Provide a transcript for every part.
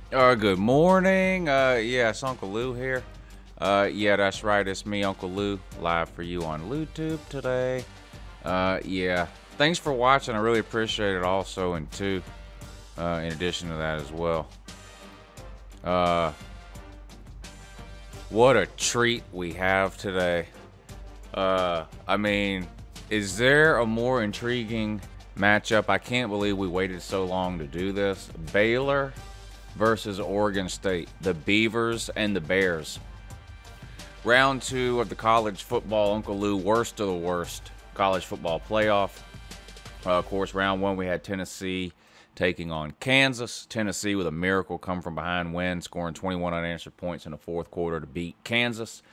Good morning. Yeah, it's Uncle Lou here. Yeah, that's right. It's me, Uncle Lou, live for you on LouTube today. Yeah. Thanks for watching. I really appreciate it also, and too, in addition to that as well. What a treat we have today. I mean, is there a more intriguing matchup? I can't believe we waited so long to do this. Baylor versus Oregon State, the Beavers and the Bears. Round 2 of the college football Uncle Lou worst of the worst college football playoff. Of course, round 1 we had Tennessee taking on Kansas. Tennessee with a miracle come from behind win, scoring 21 unanswered points in the fourth quarter to beat Kansas.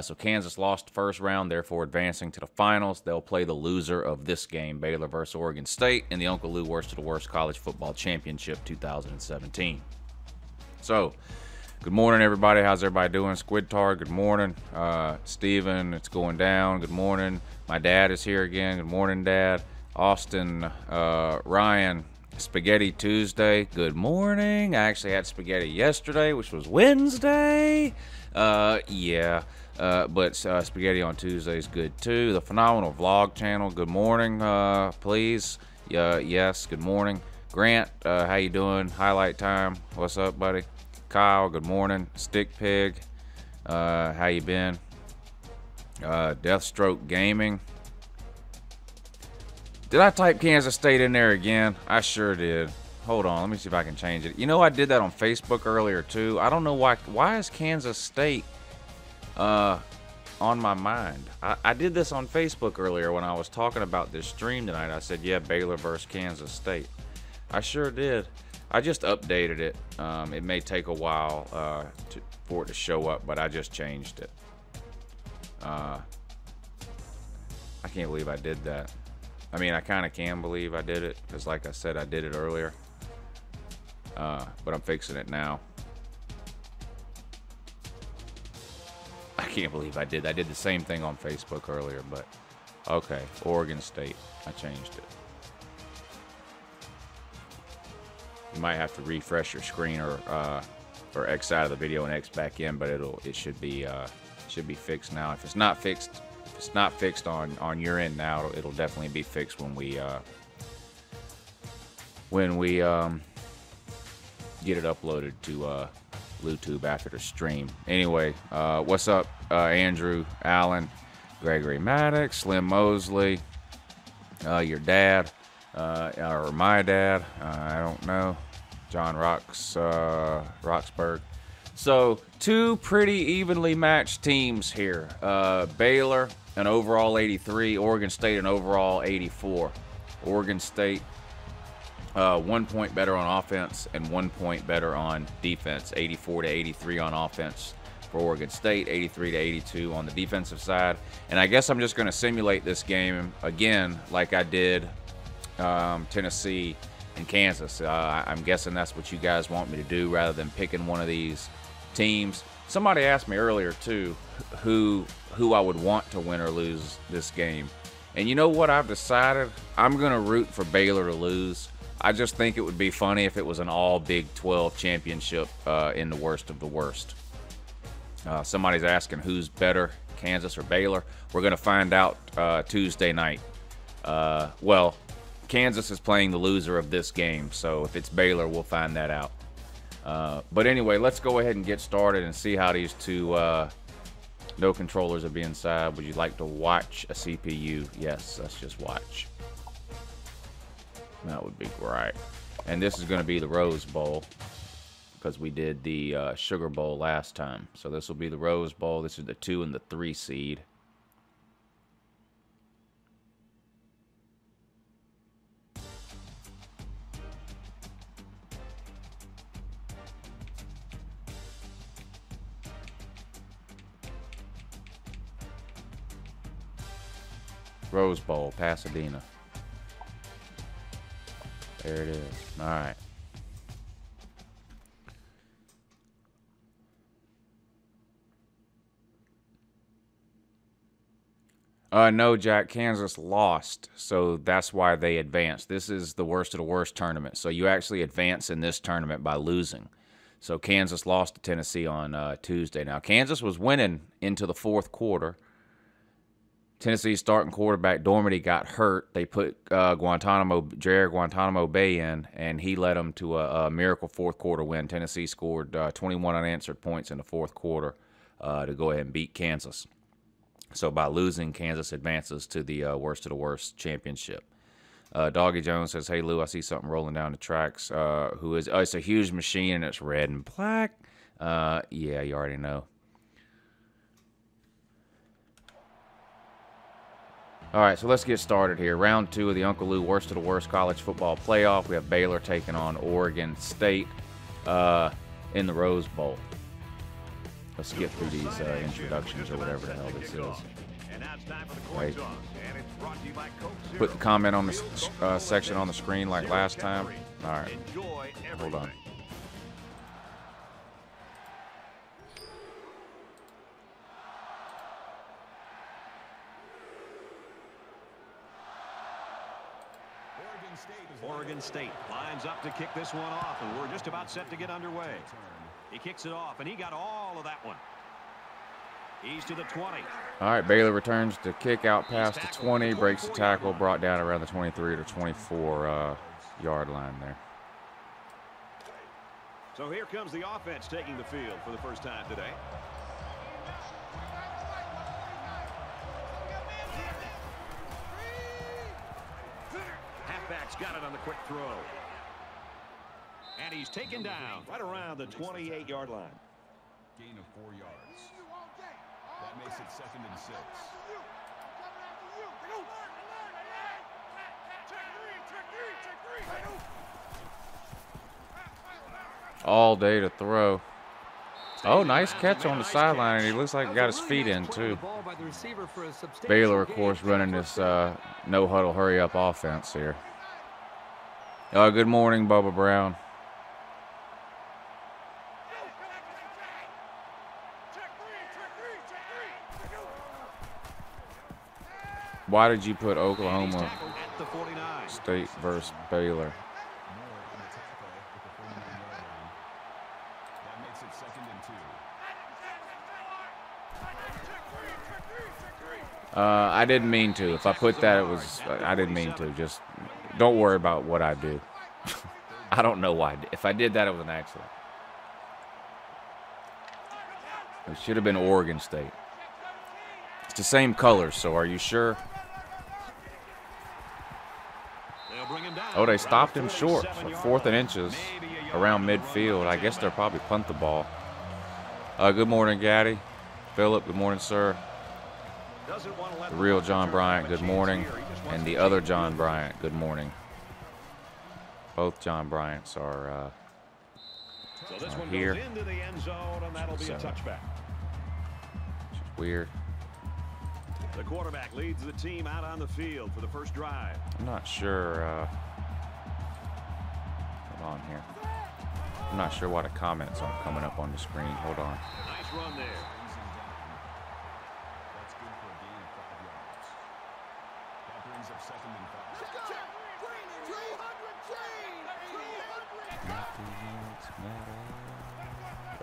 So Kansas lost the first round, therefore advancing to the finals. They'll play the loser of this game, Baylor versus Oregon State, in the Uncle Lou worst of the worst college football championship 2017. So, good morning, everybody. How's everybody doing? Squidtard, good morning. Steven, it's going down. Good morning. My dad is here again. Good morning, Dad. Austin, Ryan, Spaghetti Tuesday. Good morning. I actually had spaghetti yesterday, which was Wednesday. Yeah. But spaghetti on Tuesday is good too. The Phenomenal Vlog channel. Good morning, please. Yes. Good morning. Grant, how you doing? Highlight time. What's up, buddy? Kyle, good morning. Stick Pig, how you been? Deathstroke Gaming. Did I type Kansas State in there again? I sure did. Hold on, let me see if I can change it. You know, I did that on Facebook earlier too. I don't know why. Why is Kansas State on my mind? I did this on Facebook earlier when I was talking about this stream tonight. I said, yeah, Baylor versus Kansas State. I sure did. I just updated it. It may take a while for it to show up, but I just changed it. I can't believe I did that. I mean, I kind of can believe I did it, because like I said, I did it earlier. But I'm fixing it now. I can't believe I did. I did the same thing on Facebook earlier, but okay. Oregon State. I changed it. You might have to refresh your screen or X out of the video and X back in, but it should be fixed now. If it's not fixed on your end now, it'll definitely be fixed when we get it uploaded to LouTube after the stream. Anyway, what's up, Andrew, Allen, Gregory Maddox, Slim Mosley, your dad. Or my dad, I don't know, John Roxburgh. So, two pretty evenly matched teams here. Baylor, an overall 83, Oregon State, an overall 84. Oregon State, 1 point better on offense and 1 point better on defense. 84 to 83 on offense for Oregon State, 83 to 82 on the defensive side. And I guess I'm just going to simulate this game again like I did Tennessee and Kansas. I'm guessing that's what you guys want me to do rather than picking one of these teams. Somebody asked me earlier too who I would want to win or lose this game. And you know what I've decided? I'm going to root for Baylor to lose. I just think it would be funny if it was an all Big 12 championship in the worst of the worst. Somebody's asking who's better, Kansas or Baylor. We're going to find out Tuesday night. Well, Kansas is playing the loser of this game, so if it's Baylor, we'll find that out. But anyway, let's go ahead and get started and see how these two no controllers are being side. Would you like to watch a CPU? Yes, let's just watch. That would be great. And this is going to be the Rose Bowl, because we did the Sugar Bowl last time. So this will be the Rose Bowl. This is the 2 and the 3 seed. Rose Bowl, Pasadena. There it is. All right. No, Jack. Kansas lost, so that's why they advanced. This is the worst of the worst tournament. So you actually advance in this tournament by losing. So Kansas lost to Tennessee on Tuesday. Now, Kansas was winning into the fourth quarter. Tennessee's starting quarterback, Dormady, got hurt. They put Jair Guantanamo Bay in, and he led them to a miracle fourth quarter win. Tennessee scored 21 unanswered points in the fourth quarter to go ahead and beat Kansas. So by losing, Kansas advances to the worst of the worst championship. Doggy Jones says, "Hey Lou, I see something rolling down the tracks. It's a huge machine and it's red and black." Yeah, you already know. All right, so let's get started here. Round 2 of the UNCLELOU worst of the worst college football playoff. We have Baylor taking on Oregon State in the Rose Bowl. Let's get through these introductions or whatever the hell this is. Wait. Put the comment on the section on the screen like last time. All right, hold on. Oregon State lines up to kick this one off, and we're just about set to get underway. He kicks it off, and he got all of that one. He's to the 20. All right, Baylor returns to kick out past the 20, breaks the tackle, brought down around the 23 to 24 yard line there. So here comes the offense taking the field for the first time today. Halfback's got it on the quick throw. And he's taken down right around the 28-yard line. Gain of 4 yards. That makes it 2nd and 6. All day to throw. Oh, nice catch on the sideline, and he looks like he got his feet in, too. Baylor, of course, running this no-huddle, hurry-up offense here. Good morning, Bubba Brown. Why did you put Oklahoma State versus Baylor? I didn't mean to. If I put that, I didn't mean to. Just don't worry about what I do. I don't know why. If I did that, it was an accident. It should have been Oregon State. It's the same colors, so are you sure? Oh, they stopped him short. So 4th and inches around midfield. I guess they'll probably punt the ball. Good morning, Gaddy. Philip, good morning, sir. The real John Bryant, good morning. And the other John Bryant, good morning. Both John Bryants are here. Which is weird. The quarterback leads the team out on the field for the first drive. I'm not sure. Hold on here. I'm not sure why the comments aren't coming up on the screen. Hold on. Nice run there. That's good for a gain of 5 yards. That brings up 2nd and 5.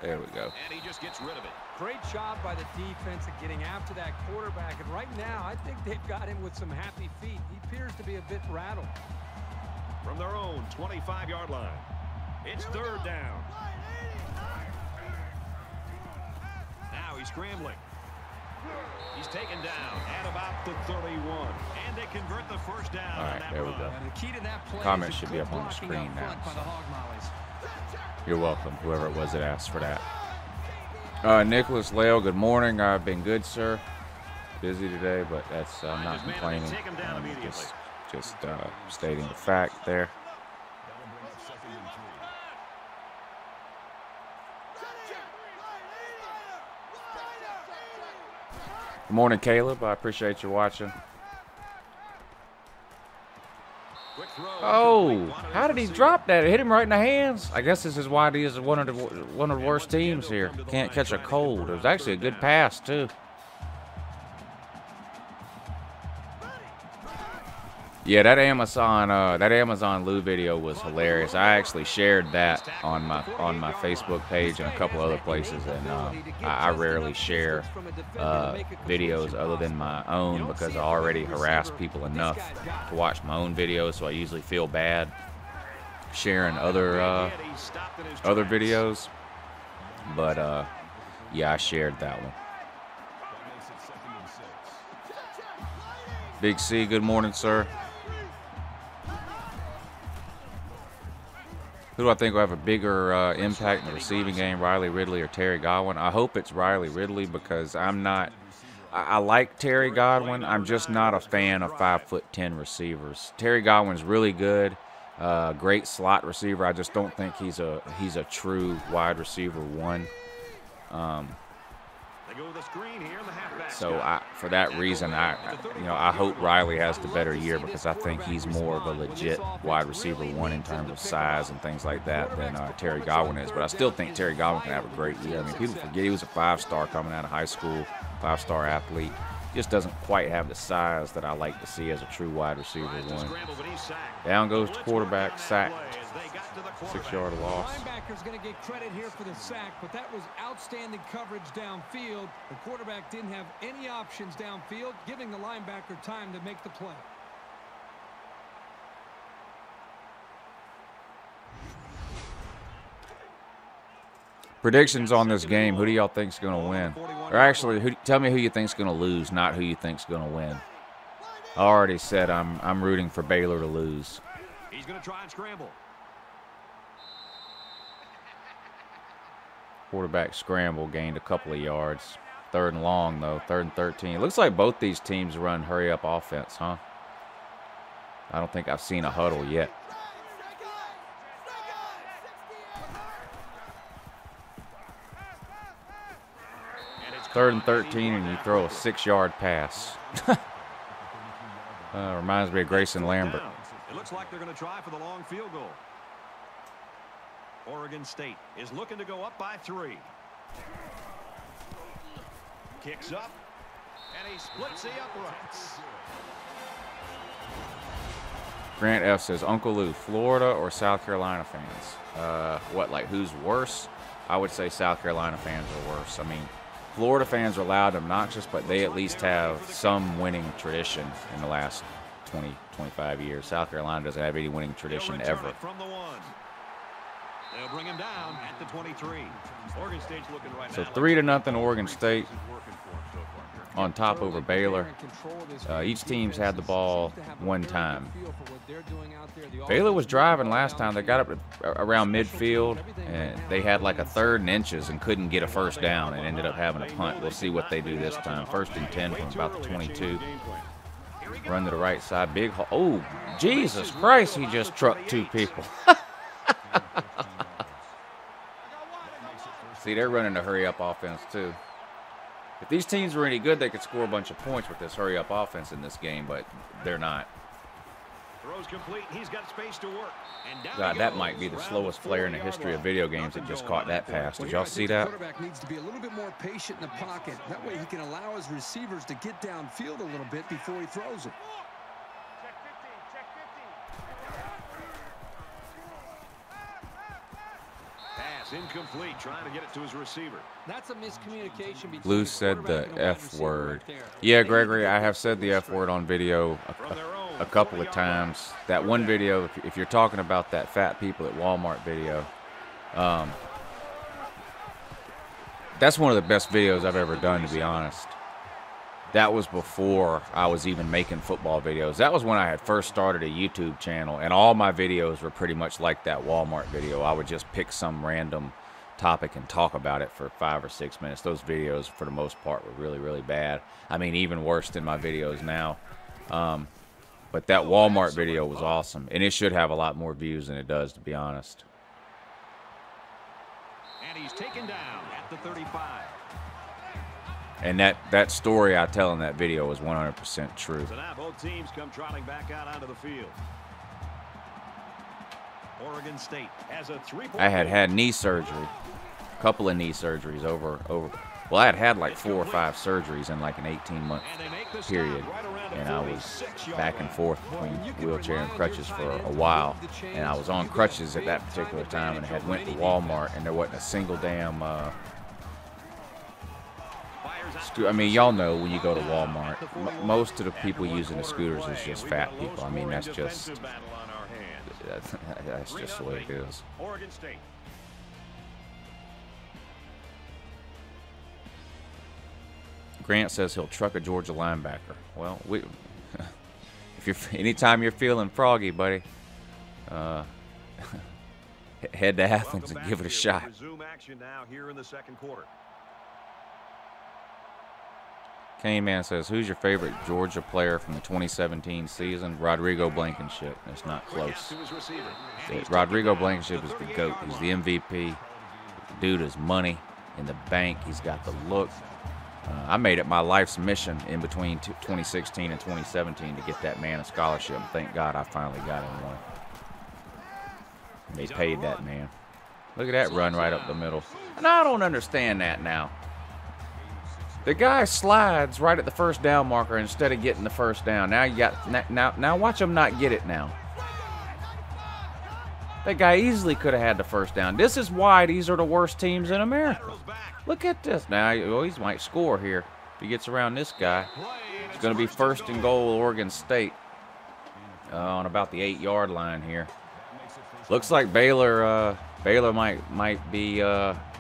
There we go. And he just gets rid of it. Great job by the defense of getting after that quarterback. And right now, I think they've got him with some happy feet. He appears to be a bit rattled. From their own 25-yard line, it's 3rd down. Now he's scrambling. He's taken down at about the 31. And they convert the first down. All right, there we go. And the key to that play Comments is should be up on the screen now. by the Hog Mollies. You're welcome, whoever it was that asked for that. Nicholas Lale, good morning. I've been good, sir. Busy today, but that's I'm not complaining. Just stating the fact there. Good morning, Caleb. I appreciate you watching. Oh, how did he drop that? It hit him right in the hands. I guess this is why he is one of the worst teams here. Can't catch a cold. It was actually a good pass too. Yeah, that Amazon Lou video was hilarious. I actually shared that on my Facebook page and a couple other places, and I rarely share videos other than my own because I already harass people enough to watch my own videos, so I usually feel bad sharing other videos. But yeah, I shared that one. Big C, good morning, sir. Who do I think will have a bigger impact in the receiving game, Riley Ridley or Terry Godwin? I hope it's Riley Ridley because I like Terry Godwin. I'm just not a fan of 5'10" receivers. Terry Godwin's really good, great slot receiver. I just don't think he's a true wide receiver one. So for that reason, I hope Riley has the better year because I think he's more of a legit wide receiver one in terms of size and things like that than Terry Godwin is. But I still think Terry Godwin can have a great year. I mean, people forget he was a 5-star coming out of high school, 5-star athlete. Just doesn't quite have the size that I like to see as a true wide receiver one. Down goes the quarterback, sacked, 6-yard loss. Linebacker's going to get credit here for the sack, but that was outstanding coverage downfield. The quarterback didn't have any options downfield, giving the linebacker time to make the play. Predictions on this game. Who do y'all think's going to win? Or actually, tell me who you think's going to lose, not who you think's going to win. I already said I'm rooting for Baylor to lose. He's going to try and scramble. Quarterback scramble, gained a couple of yards. 3rd and long, though. 3rd and 13. It looks like both these teams run hurry-up offense, huh? I don't think I've seen a huddle yet. 3rd and 13, and you throw a 6-yard pass. Reminds me of Grayson Lambert. It looks like they're going to try for the long field goal. Oregon State is looking to go up by 3. Kicks up, and he splits the uprights. Grant F says, Uncle Lou, Florida or South Carolina fans? Who's worse? I would say South Carolina fans are worse. I mean, Florida fans are loud and obnoxious, but they at least have some winning tradition in the last 20, 25 years. South Carolina doesn't have any winning tradition ever. From the 1. They'll bring him down at the 23. Oregon State's looking right So now. 3-0 Oregon State on top over Baylor. Each team's had the ball one time. Baylor was driving last time. They got up around midfield, and they had like a 3rd and inches and couldn't get a first down and ended up having a punt. We'll see what they do this time. 1st and 10 from about the 22. Run to the right side. Big hole. Oh, Jesus Christ, he just trucked 2 people. See, they're running a hurry-up offense, too. If these teams were any good, they could score a bunch of points with this hurry-up offense in this game, but they're not. Throws complete. He's got space to work. God, that might be the slowest player in the history of video games that just caught that pass. Did y'all see that? The quarterback needs to be a little bit more patient in the pocket. That way he can allow his receivers to get downfield a little bit before he throws it. Pass incomplete, trying to get it to his receiver. That's a miscommunication between Lou said the F word. Yeah, Gregory, I have said the F word on video a couple of times. That one video, if you're talking about that fat people at Walmart video, that's one of the best videos I've ever done, to be honest. That was before I was even making football videos. That was when I had first started a YouTube channel, and all my videos were pretty much like that Walmart video. I would just pick some random topic and talk about it for 5 or 6 minutes. Those videos, for the most part, were really, really bad. I mean, even worse than my videos now. But that Walmart video was awesome, and it should have a lot more views than it does, to be honest. And he's taken down at the 35. And that story I tell in that video was 100% true. So now both teams come trotting back out onto the field. Oregon State has a 3-point. I had knee surgery, a couple of knee surgeries over Well, I had like 4 or 5 surgeries in like an 18-month period, and I was back and forth between wheelchair and crutches for a while, and I was on crutches at that particular time, and I had went to Walmart, and there wasn't a single damn I mean, y'all know when you go to Walmart, most of the people using the scooters is just fat people. I mean, that's just the way it is. Grant says he'll truck a Georgia linebacker. Well, anytime you're feeling froggy, buddy, head to Athens and give it a shot. K-Man says, who's your favorite Georgia player from the 2017 season? Rodrigo Blankenship. It's not close. Rodrigo Blankenship is the GOAT. He's the MVP. Dude is money in the bank. He's got the look. I made it my life's mission in between 2016 and 2017 to get that man a scholarship. Thank God I finally got him one. They paid that man. Look at that run right up the middle. And I don't understand that now. The guy slides right at the first down marker instead of getting the first down. Now you got now watch him not get it now. That guy easily could have had the first down. This is why these are the worst teams in America. Look at this. Now he might score here if he gets around this guy. It's going to be 1st and goal, Oregon State, on about the 8-yard line here. Looks like Baylor might be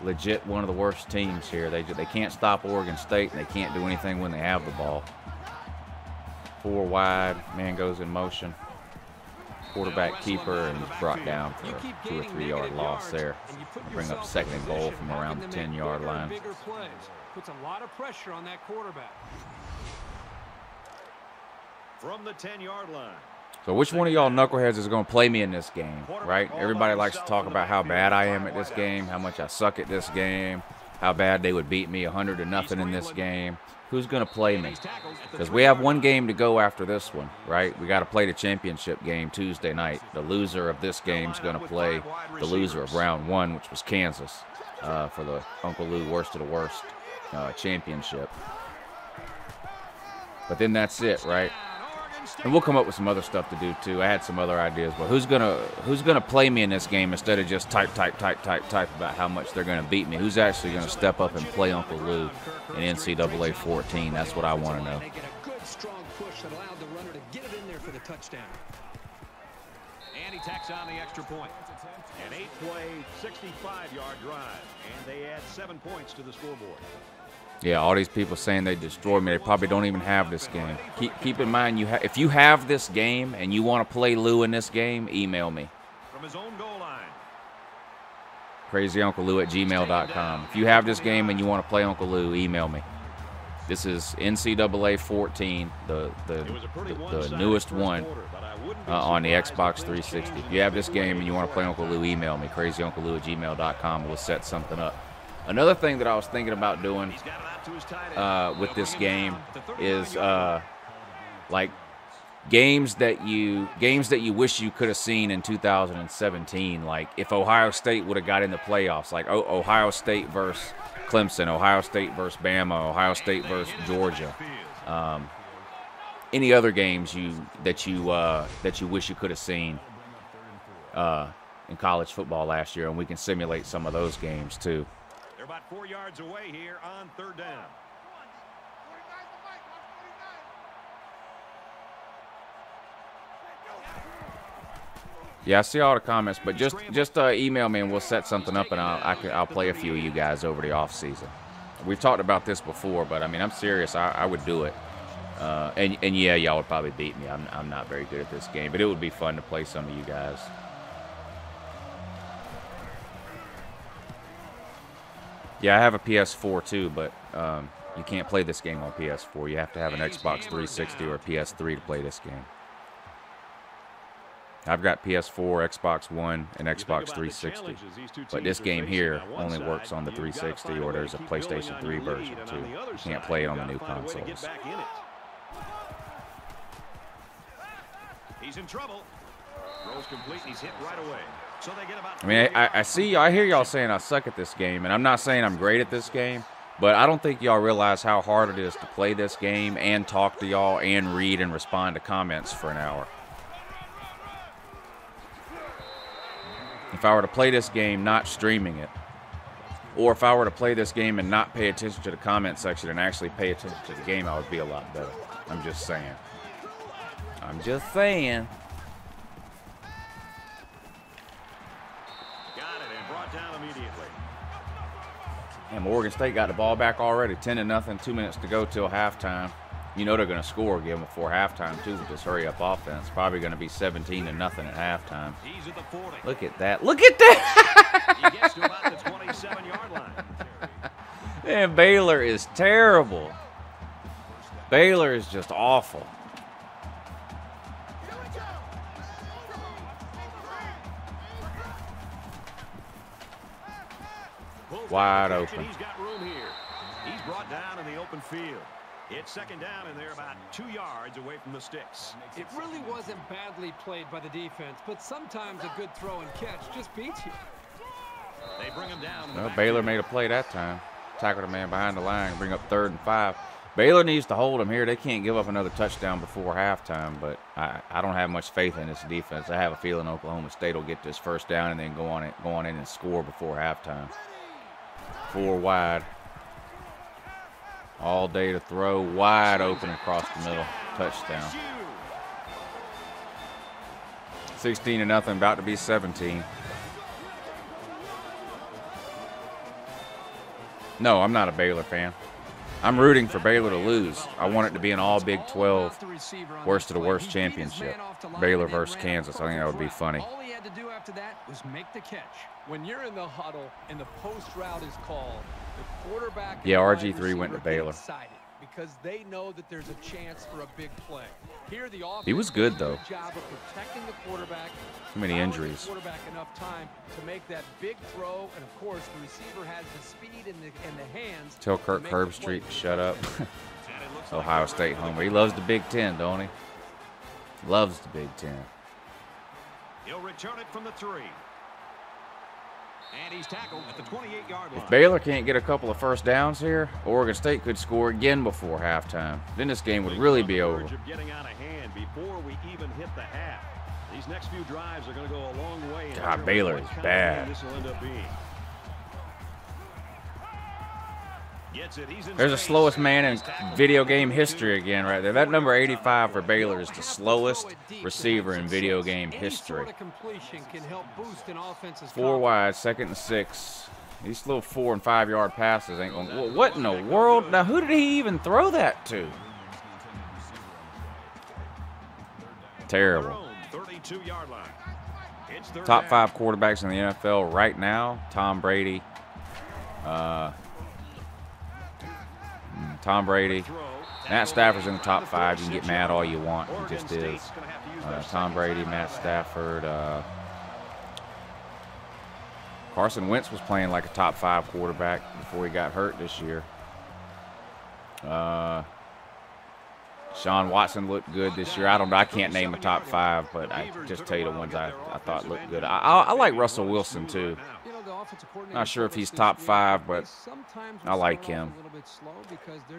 legit one of the worst teams here. They can't stop Oregon State, and they can't do anything when they have the ball. 4 wide, man goes in motion. Quarterback keeper, and he's brought down for a 2 or 3 yard loss there. Bring up 2nd and goal from around the 10-yard line. Puts a lot of pressure on that quarterback. From the 10-yard line. So which one of y'all knuckleheads is going to play me in this game, right? Everybody likes to talk about how bad I am at this game, how much I suck at this game, how bad they would beat me 100-0 in this game. Who's going to play me? Because we have one game to go after this one, right? We got to play the championship game Tuesday night. The loser of this game is going to play the loser of round 1, which was Kansas, for the Uncle Lou worst of the worst championship. But then that's it, right? And we'll come up with some other stuff to do too. I had some other ideas, but who's gonna play me in this game instead of just type about how much they're gonna beat me? Who's actually gonna step up and play Uncle Lou in NCAA 14? That's what I want to know. Making a good strong push that allowed the runner to get it in there for the touchdown. And he tacks on the extra point. An 8-play, 65-yard drive, and they add 7 points to the scoreboard. Yeah, all these people saying they destroyed me, they probably don't even have this game. Keep in mind, if you have this game and you want to play Lou in this game, email me. From his own goal line. CrazyUncleLou@gmail.com. If you have this game and you want to play Uncle Lou, email me. This is NCAA 14, the newest one on the Xbox 360. If you have this game and you want to play Uncle Lou, email me. CrazyUncleLou@gmail.com. We'll set something up. Another thing that I was thinking about doing with this game is like games that you wish you could have seen in 2017. Like if Ohio State would have got in the playoffs, like Ohio State versus Clemson, Ohio State versus Bama, Ohio State versus Georgia. Any other games that you wish you could have seen in college football last year, and we can simulate some of those games too. They're about 4 yards away here on 3rd down. Yeah, I see all the comments, but just email me and we'll set something up, and I'll play a few of you guys over the off season. We've talked about this before, but I mean I'm serious. I would do it. And yeah, y'all would probably beat me. I'm not very good at this game, but it would be fun to play some of you guys. Yeah, I have a PS4 too, but you can't play this game on PS4. You have to have an Xbox 360 or a PS3 to play this game. I've got PS4, Xbox One, and Xbox 360. But this game here only works on the 360, or there's a PlayStation 3 version too. You can't play it on the new consoles. He's in trouble. Throws complete, he's hit right away. So they get about I mean, I hear y'all saying I suck at this game, and I'm not saying I'm great at this game, But I don't think y'all realize how hard it is to play this game and talk to y'all and read and respond to comments for an hour. If I were to play this game not streaming it, or if I were to play this game and not pay attention to the comment section and actually pay attention to the game, I would be a lot better. I'm just saying. I'm just saying. Got it and brought down immediately. And Oregon State got the ball back already. 10-0, 2 minutes to go till halftime. You know they're going to score again before halftime, too, with this hurry-up offense. Probably going to be 17-0 at halftime. He's at the 40. Look at that. Look at that! He gets to about the 27-yard line. Man, Baylor is terrible. Baylor is just awful. Wide open. He's got room here. He's brought down in the open field. It's second down, and they're about 2 yards away from the sticks. It really wasn't badly played by the defense, but sometimes a good throw and catch just beats you. They bring him down. Well, Baylor made a play that time. Tackled a man behind the line, bring up 3rd and 5. Baylor needs to hold him here. They can't give up another touchdown before halftime, but I don't have much faith in this defense. I have a feeling Oklahoma State will get this first down and then go on in and score before halftime. 4 wide. All day to throw, wide open across the middle. Touchdown. 16-0, about to be 17. No, I'm not a Baylor fan. I'm rooting for Baylor to lose. I want it to be an all Big 12, worst of the worst championship. Baylor versus Kansas. I think that would be funny. All he had to do after that was make the catch. When you're in the huddle and the post route is called, the quarterback. Yeah, RG3 went to Baylor. Because they know that there's a chance for a big play. Here, the offense He was good though. does a job of protecting the quarterback. Too many allowing injuries. The quarterback enough time to make that big throw, and of course, the receiver has the speed and the hands. Tell Kirk Herbstreit to shut up. Ohio State homer. He loves the Big Ten, don't he? Loves the Big Ten. He'll return it from the 3. And he's tackled at the 28-yard line. If Baylor can't get a couple of first downs here, Oregon State could score again before halftime. Then this game would really be over. Getting out of hand before we even hit the half. These next few drives are going to go a long way. God, Baylor is bad. This will end up being. There's the slowest man in video game history again right there. That number 85 for Baylor is the slowest receiver in video game history. 4 wide, 2nd and 6. These little 4- and 5-yard passes ain't going. What in the world? Now, who did he even throw that to? Terrible. Top 5 quarterbacks in the NFL right now: Tom Brady. Matt Stafford's in the top 5. You can get mad all you want. He just is. Tom Brady, Matt Stafford. Carson Wentz was playing like a top 5 quarterback before he got hurt this year. Sean Watson looked good this year. I don't know. I can't name a top 5, but I just tell you the ones I thought looked good. I like Russell Wilson too. Not sure if he's top 5, but I like him.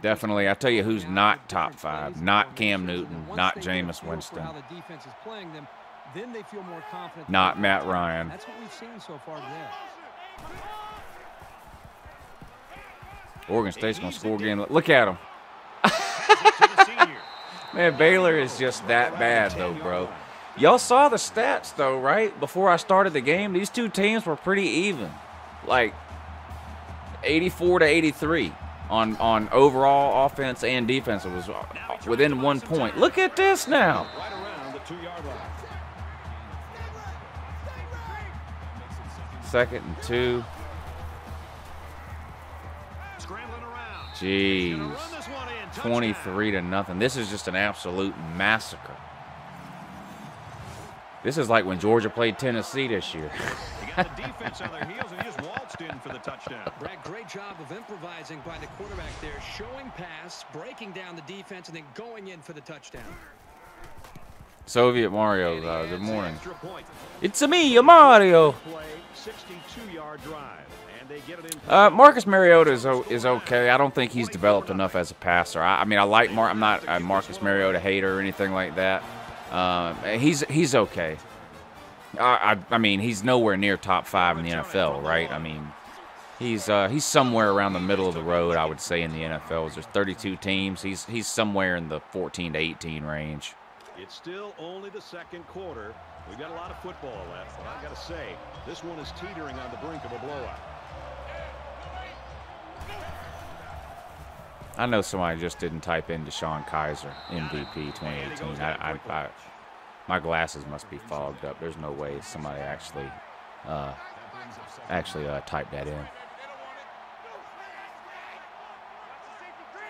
Definitely. I tell you who's not top 5. Not Cam Newton. Not Jameis Winston. Not Matt Ryan. That's what we've seen so far today. Oregon State's going to score again. Look at him. Man, Baylor is just that bad, though, bro. Y'all saw the stats, though, right? Before I started the game, these two teams were pretty even. Like 84 to 83 on overall offense and defense. It was within 1 point. Look at this now. Right around the 2-yard line. 2nd and 2. Scrambling around. Jeez. 23 to nothing. This is just an absolute massacre. This is like when Georgia played Tennessee this year. They got the defense on their heels, and he just waltzed in for the touchdown. Brad, great job of improvising by the quarterback there, showing pass, breaking down the defense, and then going in for the touchdown. Soviet Mario, good morning. It's me, Mario. Marcus Mariota is okay. I don't think he's developed enough as a passer. I mean, I like I'm not a Marcus Mariota hater or anything like that. He's okay. I mean, he's nowhere near top 5 in the NFL, right? I mean, he's somewhere around the middle of the road, I would say, in the NFL. There's 32 teams. He's somewhere in the 14 to 18 range. It's still only the second quarter. We've got a lot of football left, but I got to say, this one is teetering on the brink of a blowout. I know somebody just didn't type in Deshaun Kaiser, MVP 2018. My glasses must be fogged up. There's no way somebody actually typed that in.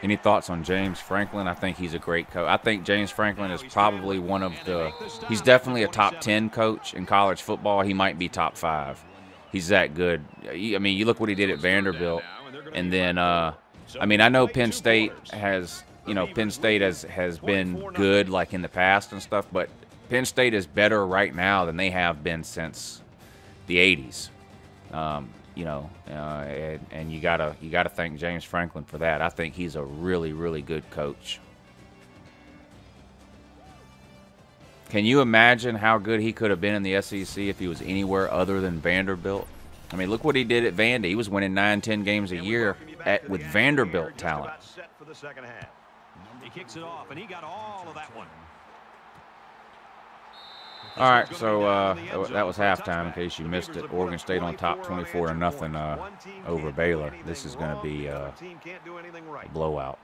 Any thoughts on James Franklin? I think he's a great coach. I think James Franklin is probably one of the – he's definitely a top 10 coach in college football. He might be top 5. He's that good. I mean, you look what he did at Vanderbilt. And then, I mean, I know Penn State has – Penn State has been good like in the past and stuff, but Penn State is better right now than they have been since the 80s. And you gotta thank James Franklin for that. I think he's a really, really good coach. Can you imagine how good he could have been in the SEC if he was anywhere other than Vanderbilt? I mean, look what he did at Vandy. He was winning 9-10 games a year with Vanderbilt talent. He kicks it off, and he got all of that one. All right, so that was halftime. In case you missed it, Oregon State on top, 24-0 over Baylor. This is going to be a blowout.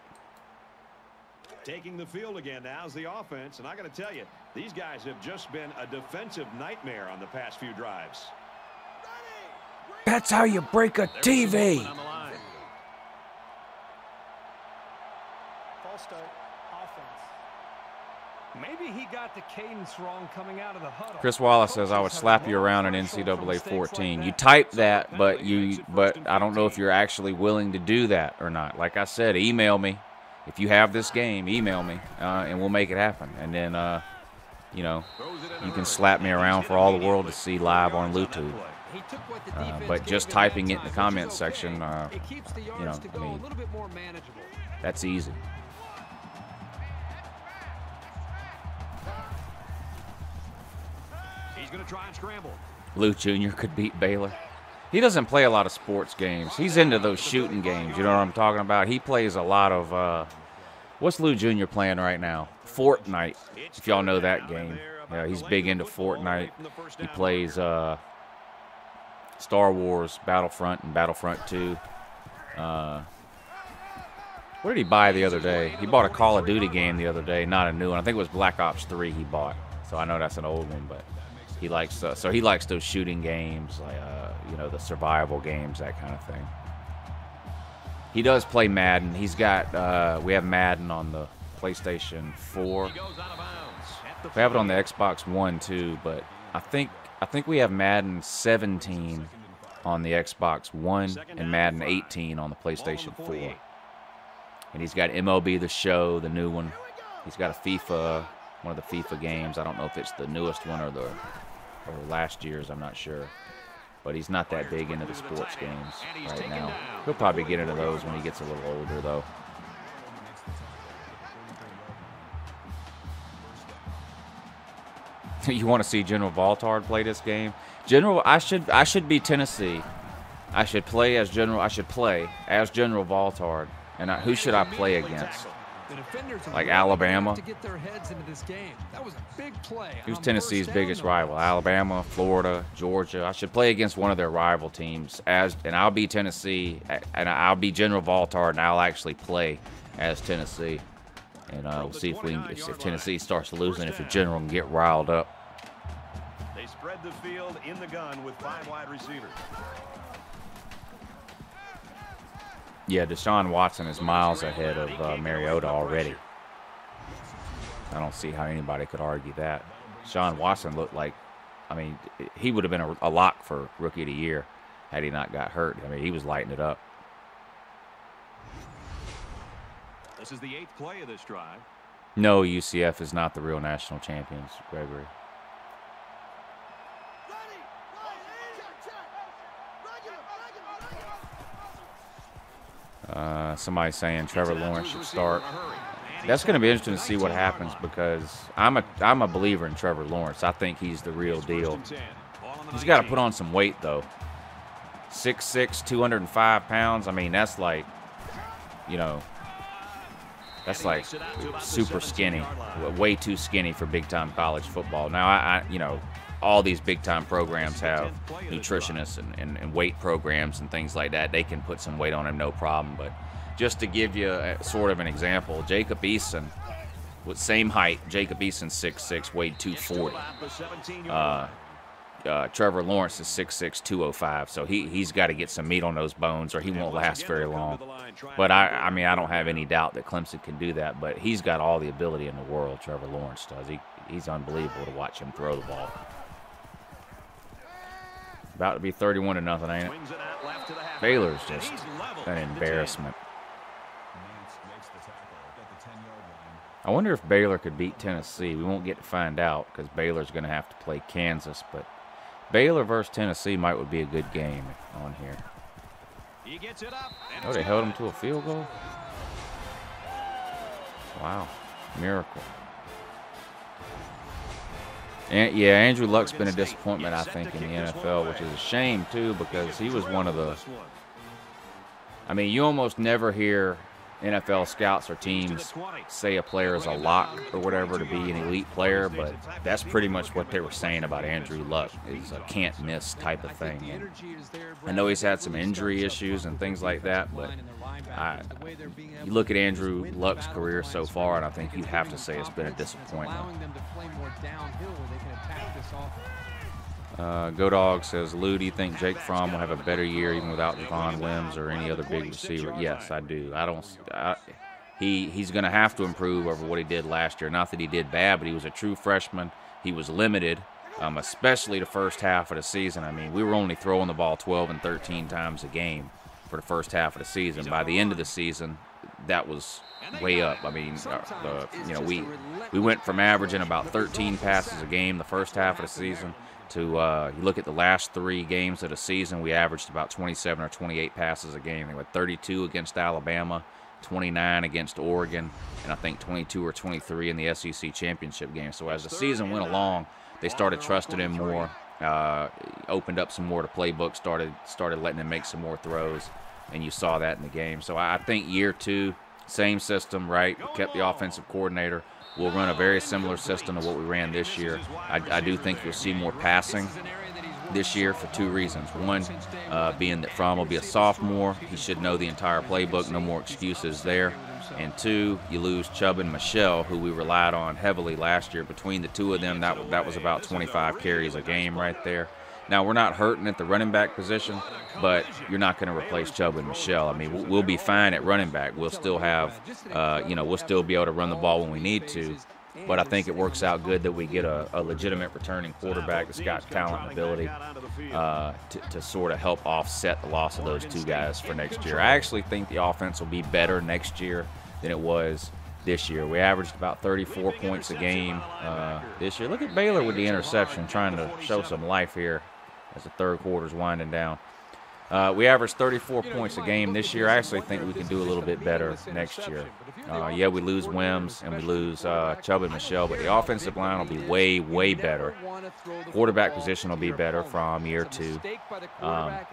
Taking the field again now is the offense, and I got to tell you, these guys have just been a defensive nightmare on the past few drives. That's how you break a TV. False start. Maybe he got the cadence wrong coming out of the huddle. Chris Wallace says I would slap you around in NCAA 14. You type that, but I don't know if you're actually willing to do that or not. Like I said, email me if you have this game. Email me, and we'll make it happen. And then, you can slap me around for all the world to see live on YouTube. But just typing it in the comments section, I mean, that's easy. He's going to try and scramble. Lou Jr. could beat Baylor. He doesn't play a lot of sports games. He's into those shooting games. You know what I'm talking about? He plays a lot of what's Lou Jr. playing right now? Fortnite, if y'all know that game. Yeah, he's big into Fortnite. He plays Star Wars Battlefront and Battlefront 2. What did he buy the other day? He bought a Call of Duty game the other day, not a new one. I think it was Black Ops 3 he bought. So I know that's an old one, but he likes he likes those shooting games, like the survival games, that kind of thing. He does play Madden. He's got we have Madden on the PlayStation 4. We have it on the Xbox One too, but I think we have Madden 17 on the Xbox One and Madden 18 on the PlayStation 4. And he's got MLB The Show, the new one. He's got a FIFA, one of the FIFA games. I don't know if it's the newest one or last year's. I'm not sure. But he's not that big into the sports games right now. He'll probably get into those when he gets a little older, though. You want to see General Valtard play this game? General, I should be Tennessee. I should play as General Valtard. And who should I play against? Like Alabama? Who's Tennessee's biggest rival? Alabama, Florida, Georgia. I should play against one of their rival teams, and I'll be Tennessee, and I'll be General Valtard, and I'll actually play as Tennessee. And we'll see if Tennessee starts losing, if the General can get riled up. They spread the field in the gun with 5 wide receivers. Yeah, Deshaun Watson is miles ahead of Mariota already. I don't see how anybody could argue that. Deshaun Watson looked like, I mean, he would have been a lock for Rookie of the Year had he not got hurt. I mean, he was lighting it up. This is the 8th play of this drive. No, UCF is not the real national champions, Gregory. Somebody's saying Trevor Lawrence should start. That's going to be interesting to see what happens because I'm a believer in Trevor Lawrence. I think he's the real deal. He's got to put on some weight, though. 6'6", 205 pounds. I mean, that's like, you know, that's like super skinny, way too skinny for big-time college football. Now, you know, all these big-time programs have nutritionists and weight programs and things like that. They can put some weight on him, no problem. But just to give you sort of an example, Jacob Eason, with same height, Jacob Eason's 6'6", weighed 240. Trevor Lawrence is 6'6", 205, so he's got to get some meat on those bones or he won't last very long. But, I mean, I don't have any doubt that Clemson can do that, but he's got all the ability in the world, Trevor Lawrence does. He's unbelievable to watch him throw the ball. About to be 31-0, ain't it? Baylor's just an embarrassment. I wonder if Baylor could beat Tennessee. We won't get to find out because Baylor's going to have to play Kansas, but Baylor versus Tennessee would be a good game on here. Oh, they held him to a field goal? Wow. Miracle. And, yeah, Andrew Luck's been a disappointment, I think, in the NFL, which is a shame, too, because he was one of the – I mean, you almost never hear NFL scouts or teams say a player is a lock or whatever to be an elite player, but that's pretty much what they were saying about Andrew Luck, is a can't-miss type of thing. And I know he's had some injury issues and things like that, but you look at Andrew Luck's career so far, and I think you'd have to say it's been a disappointment. Go Dog says, Lou, do you think Jake Fromm will have a better year even without Javon Wims or any other big receiver? Yes, I do. He's going to have to improve over what he did last year. Not that he did bad, but he was a true freshman. He was limited, especially the first half of the season. I mean, we were only throwing the ball 12 and 13 times a game for the first half of the season. By the end of the season, that was way up. I mean, we went from averaging about 13 passes a game the first half of the season to you look at the last 3 games of the season, we averaged about 27 or 28 passes a game. They were 32 against Alabama, 29 against Oregon, and I think 22 or 23 in the SEC championship game. So as the season went along, they started trusting him more, opened up some more to playbook, started letting him make some more throws, and you saw that in the game. So I think year 2, same system, right? We kept the offensive coordinator. We'll run a very similar system to what we ran this year. I do think you'll see more passing this year for 2 reasons. One, being that Fromm will be a sophomore. He should know the entire playbook. No more excuses there. And 2, you lose Chubb and Michelle, who we relied on heavily last year. Between the 2 of them, that was about 25 carries a game right there. Now, we're not hurting at the running back position, but you're not going to replace Chubb and Michelle. I mean, we'll be fine at running back. We'll still have, we'll still be able to run the ball when we need to. But I think it works out good that we get a legitimate returning quarterback that's got talent and ability to sort of help offset the loss of those 2 guys for next year. I actually think the offense will be better next year than it was this year. We averaged about 34 points a game this year. Look at Baylor with the interception, trying to show some life here as the third quarter's winding down. We averaged 34 points a game this year. I actually think we can do a little bit better next year. Yeah, we lose Wims and we lose Chubb and Michelle, but the offensive line will be way, way better. Quarterback position will be better from year 2. I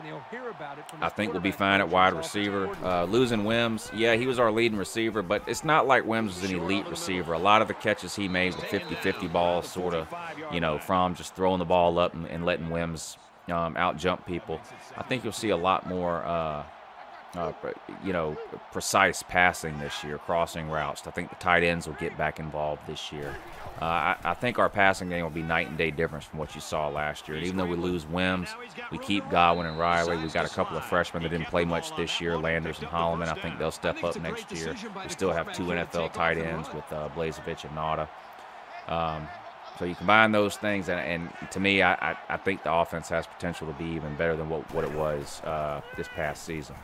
think we'll be fine at wide receiver. Losing Wims, yeah, he was our leading receiver, but it's not like Wims was an elite receiver. A lot of the catches he made were 50-50 balls, sort of, from just throwing the ball up and letting Wims out-jump people. I think you'll see a lot more, precise passing this year, crossing routes. I think the tight ends will get back involved this year. I think our passing game will be night and day difference from what you saw last year. And even though we lose Wims, we keep Godwin and Riley. We've got a couple of freshmen that didn't play much this year, Landers and Holloman. I think they'll step up next year. We still have 2 NFL tight ends with Blazevich and Nauta. So you combine those things, and to me, I think the offense has potential to be even better than what it was this past season.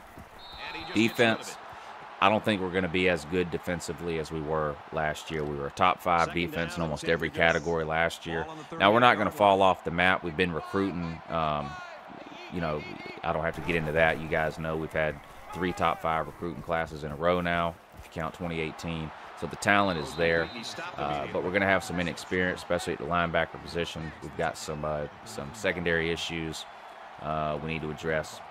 Defense, I don't think we're going to be as good defensively as we were last year. We were a top 5 defense in almost every category last year. Now, we're not going to fall off the map. We've been recruiting. You know, I don't have to get into that. You guys know we've had 3 top 5 recruiting classes in a row now, if you count 2018. So the talent is there, but we're going to have some inexperience, especially at the linebacker position. We've got some secondary issues we need to address.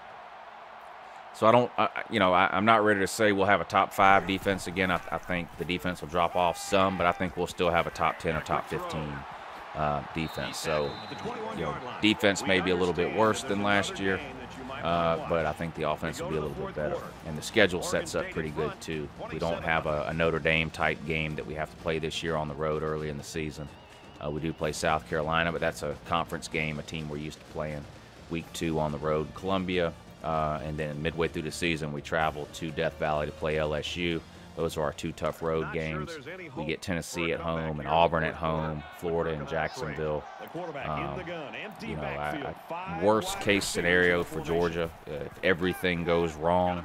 So I'm not ready to say we'll have a top 5 defense again. I think the defense will drop off some, but I think we'll still have a top 10 or top 15 defense. So, defense may be a little bit worse than last year, but I think the offense will be a little bit better. And the schedule sets up pretty good, too. We don't have a Notre Dame-type game that we have to play this year on the road early in the season. We do play South Carolina, but that's a conference game, a team we're used to playing. Week 2 on the road, Columbia. And then midway through the season, we travel to Death Valley to play LSU. Those are our 2 tough road games. We get Tennessee at home and Auburn at home, Florida and Jacksonville. Worst case scenario for Georgia, if everything goes wrong,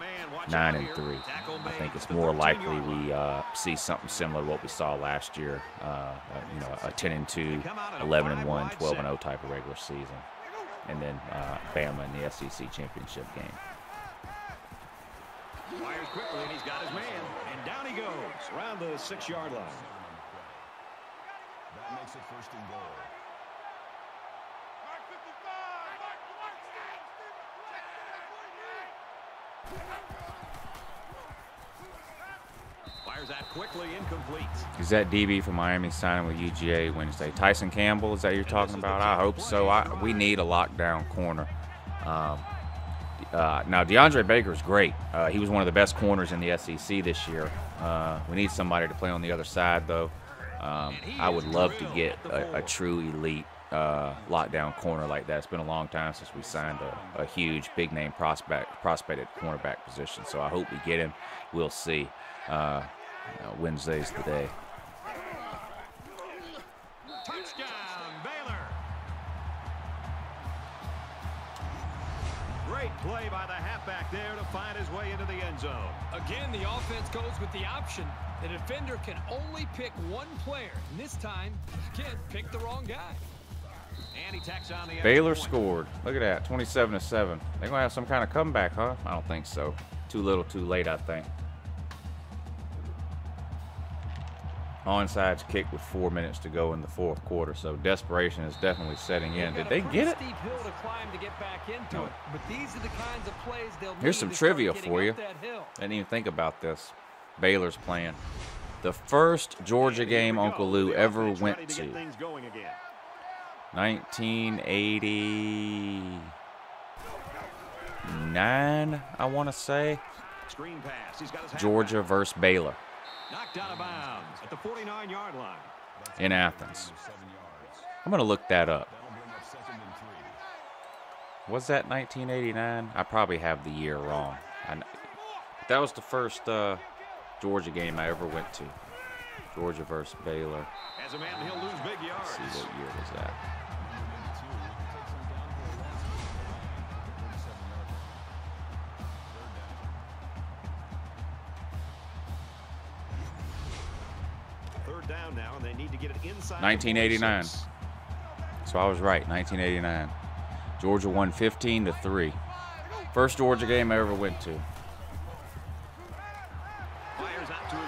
9-3. I think it's more likely we see something similar to what we saw last year. A 10-2, 11-1, 12-0 type of regular season. And then Bama in the SEC championship game. Fires quickly, and he's got his man. And down he goes, around the 6-yard line. That makes it 1st and goal. Fires that quickly, incomplete. Is that DB from Miami signing with UGA Wednesday? Tyson Campbell, is that you're talking about? I hope so. We need a lockdown corner. Now, DeAndre Baker's great. He was one of the best corners in the SEC this year. We need somebody to play on the other side, though. I would love to get a true elite lockdown corner like that. It's been a long time since we signed a huge, big-name prospect at cornerback position, so I hope we get him. We'll see. Wednesday's the day. Touchdown, Baylor. Great play by the halfback there to find his way into the end zone. Again, the offense goes with the option. The defender can only pick one player, and this time, again, pick the wrong guy. And he tacks on the Baylor scored. Look at that, 27-7. They're going to have some kind of comeback, huh? I don't think so. Too little, too late, I think. Onside kick with 4 minutes to go in the 4th quarter, so desperation is definitely setting in. Did they get it? Steep hill to climb to get back into it, but these are the kinds of plays they'll Here's some trivia for you. I Didn't even think about this. Baylor's playing. The first Georgia game Uncle Lou ever went to. 1989, I want to say. Georgia versus Baylor. Knocked out of bounds at the 49-yard line. In Athens. I'm going to look that up. Was that 1989? I probably have the year wrong. That was the first Georgia game I ever went to. Georgia versus Baylor. As a man, he'll lose big yards. Let's see what year was that. Down now, and they need to get it inside 1989. So I was right, 1989. Georgia won 15-3. First Georgia game I ever went to.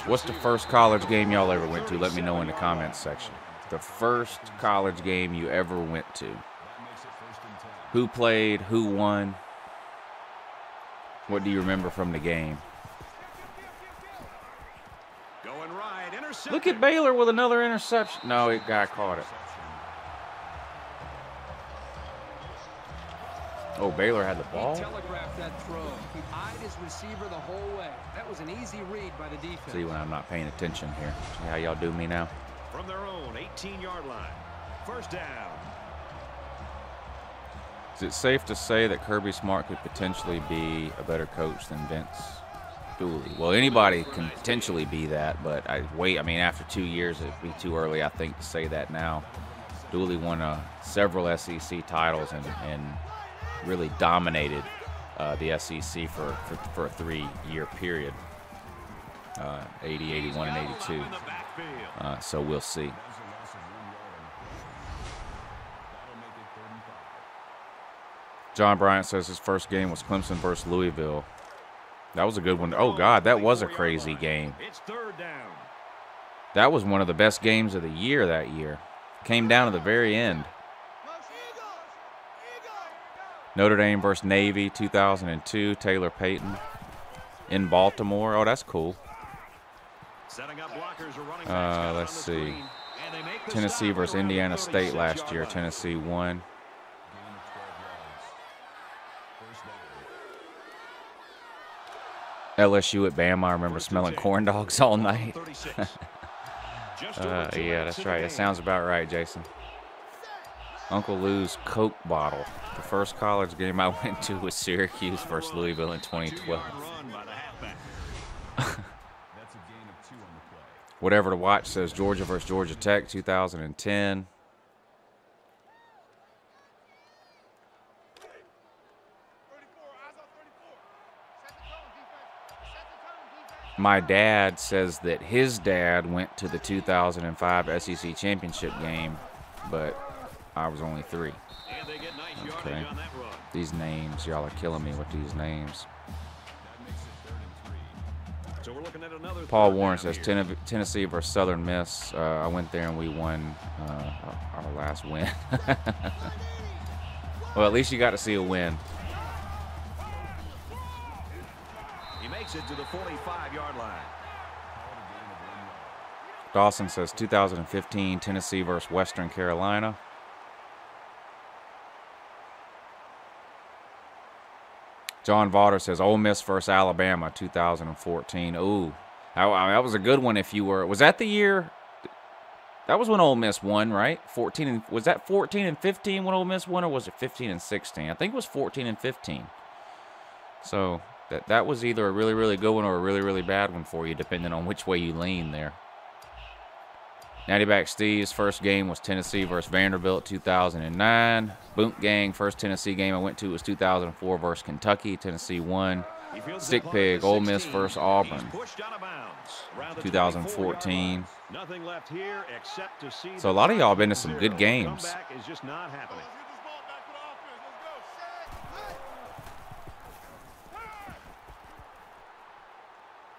What's the first college game y'all ever went to? Let me know in the comments section. The first college game you ever went to. Who played? Who won? What do you remember from the game? Look at Baylor with another interception. No, it guy caught it. Oh, Baylor had the ball. He telegraphed that throw. He eyed his receiver the whole way. That was an easy read by the defense. See when I'm not paying attention here. See how y'all do me now? From their own 18-yard line. First down. Is it safe to say that Kirby Smart could potentially be a better coach than Vince Dooley? Well, anybody can potentially be that, but after 2 years, it'd be too early, I think, to say that now. Dooley won several SEC titles and really dominated the SEC for a 3-year period. 80, 81, and 82. So we'll see. John Bryant says his first game was Clemson versus Louisville. That was a good one. Oh, God, that was a crazy game. It's third down. That was one of the best games of the year that year. Came down to the very end. Notre Dame versus Navy, 2002, Taylor Payton in Baltimore. Oh, that's cool. Let's see. Tennessee versus Indiana State last year. Tennessee won. LSU at Bama. I remember smelling corn dogs all night. Yeah, that's right. That sounds about right, Jason. Uncle Lou's Coke bottle. The first college game I went to was Syracuse versus Louisville in 2012. Whatever to watch says Georgia versus Georgia Tech, 2010. My dad says that his dad went to the 2005 SEC championship game, but I was only 3. Okay. These names, y'all are killing me with these names. Paul Warren says Tennessee versus Southern Miss. I went there and we won our last win. Well, at least you got to see a win. He makes it to the 45-yard line. Dawson says 2015 Tennessee versus Western Carolina. John Vaughter says Ole Miss versus Alabama, 2014. Ooh, that was a good one. If you were, was that the year? That was when Ole Miss won, right? 14 and was that 14 and 15 when Ole Miss won, or was it 15 and 16? I think it was 14 and 15. So that was either a really, really good one or a really, really bad one for you, depending on which way you lean there. Natty Back Steve's first game was Tennessee versus Vanderbilt, 2009. Boot Gang, first Tennessee game I went to was 2004 versus Kentucky. Tennessee won. Stick Pig, Ole Miss versus Auburn, 2014. So a lot of y'all been to some good games.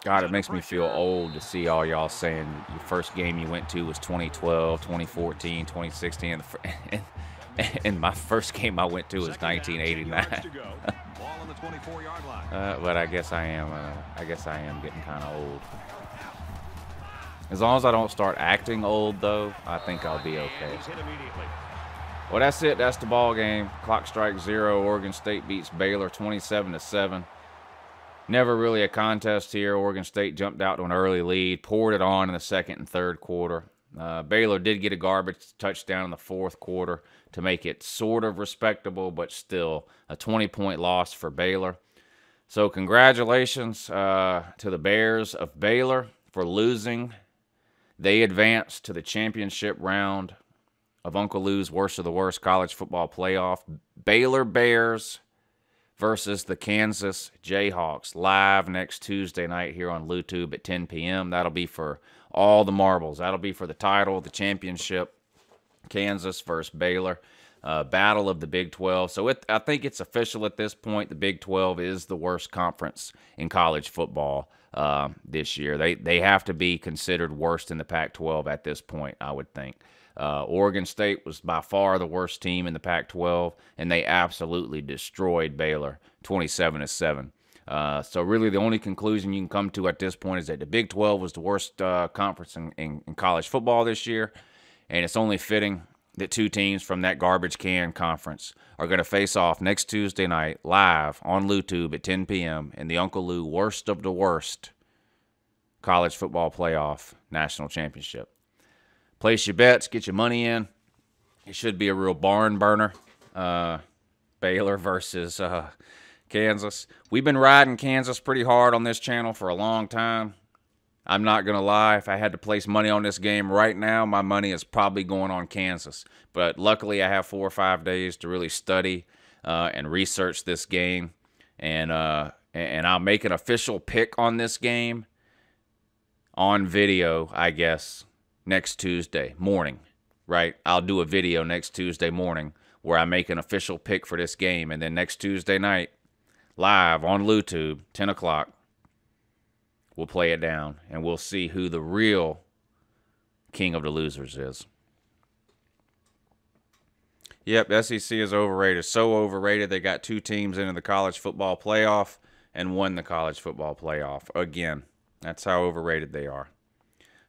God, it makes me feel old to see all y'all saying your first game you went to was 2012, 2014, 2016, and my first game I went to was 1989. But I guess I am getting kind of old. As long as I don't start acting old, though, I think I'll be okay. Well, that's it. That's the ball game. Clock strikes 0. Oregon State beats Baylor 27-7. Never really a contest here. Oregon State jumped out to an early lead, poured it on in the second and third quarter. Baylor did get a garbage touchdown in the fourth quarter to make it sort of respectable, but still a 20-point loss for Baylor. So congratulations to the Bears of Baylor for losing. They advanced to the championship round of Uncle Lou's Worst of the Worst college football playoff. Baylor Bears versus the Kansas Jayhawks, live next Tuesday night here on LouTube at 10 p.m. That'll be for all the marbles. That'll be for the title, the championship, Kansas versus Baylor, battle of the Big 12. So I think it's official at this point. The Big 12 is the worst conference in college football this year. They have to be considered worse than the Pac-12 at this point, I would think. Oregon State was by far the worst team in the Pac-12, and they absolutely destroyed Baylor 27-7. So really the only conclusion you can come to at this point is that the Big 12 was the worst conference in college football this year, and it's only fitting that 2 teams from that garbage can conference are going to face off next Tuesday night live on LouTube at 10 p.m. in the Uncle Lou Worst of the Worst college football playoff national championship. Place your bets, get your money in. It should be a real barn burner. Baylor versus Kansas. We've been riding Kansas pretty hard on this channel for a long time. I'm not going to lie. If I had to place money on this game right now, my money is probably going on Kansas. But luckily, I have 4 or 5 days to really study and research this game. And I'll make an official pick on this game on video, I guess, next Tuesday morning, right? I'll do a video next Tuesday morning where I make an official pick for this game. And then next Tuesday night, live on YouTube, 10 o'clock, we'll play it down. And we'll see who the real king of the losers is. Yep, SEC is overrated. So overrated, they got 2 teams into the college football playoff and won the college football playoff. Again, that's how overrated they are.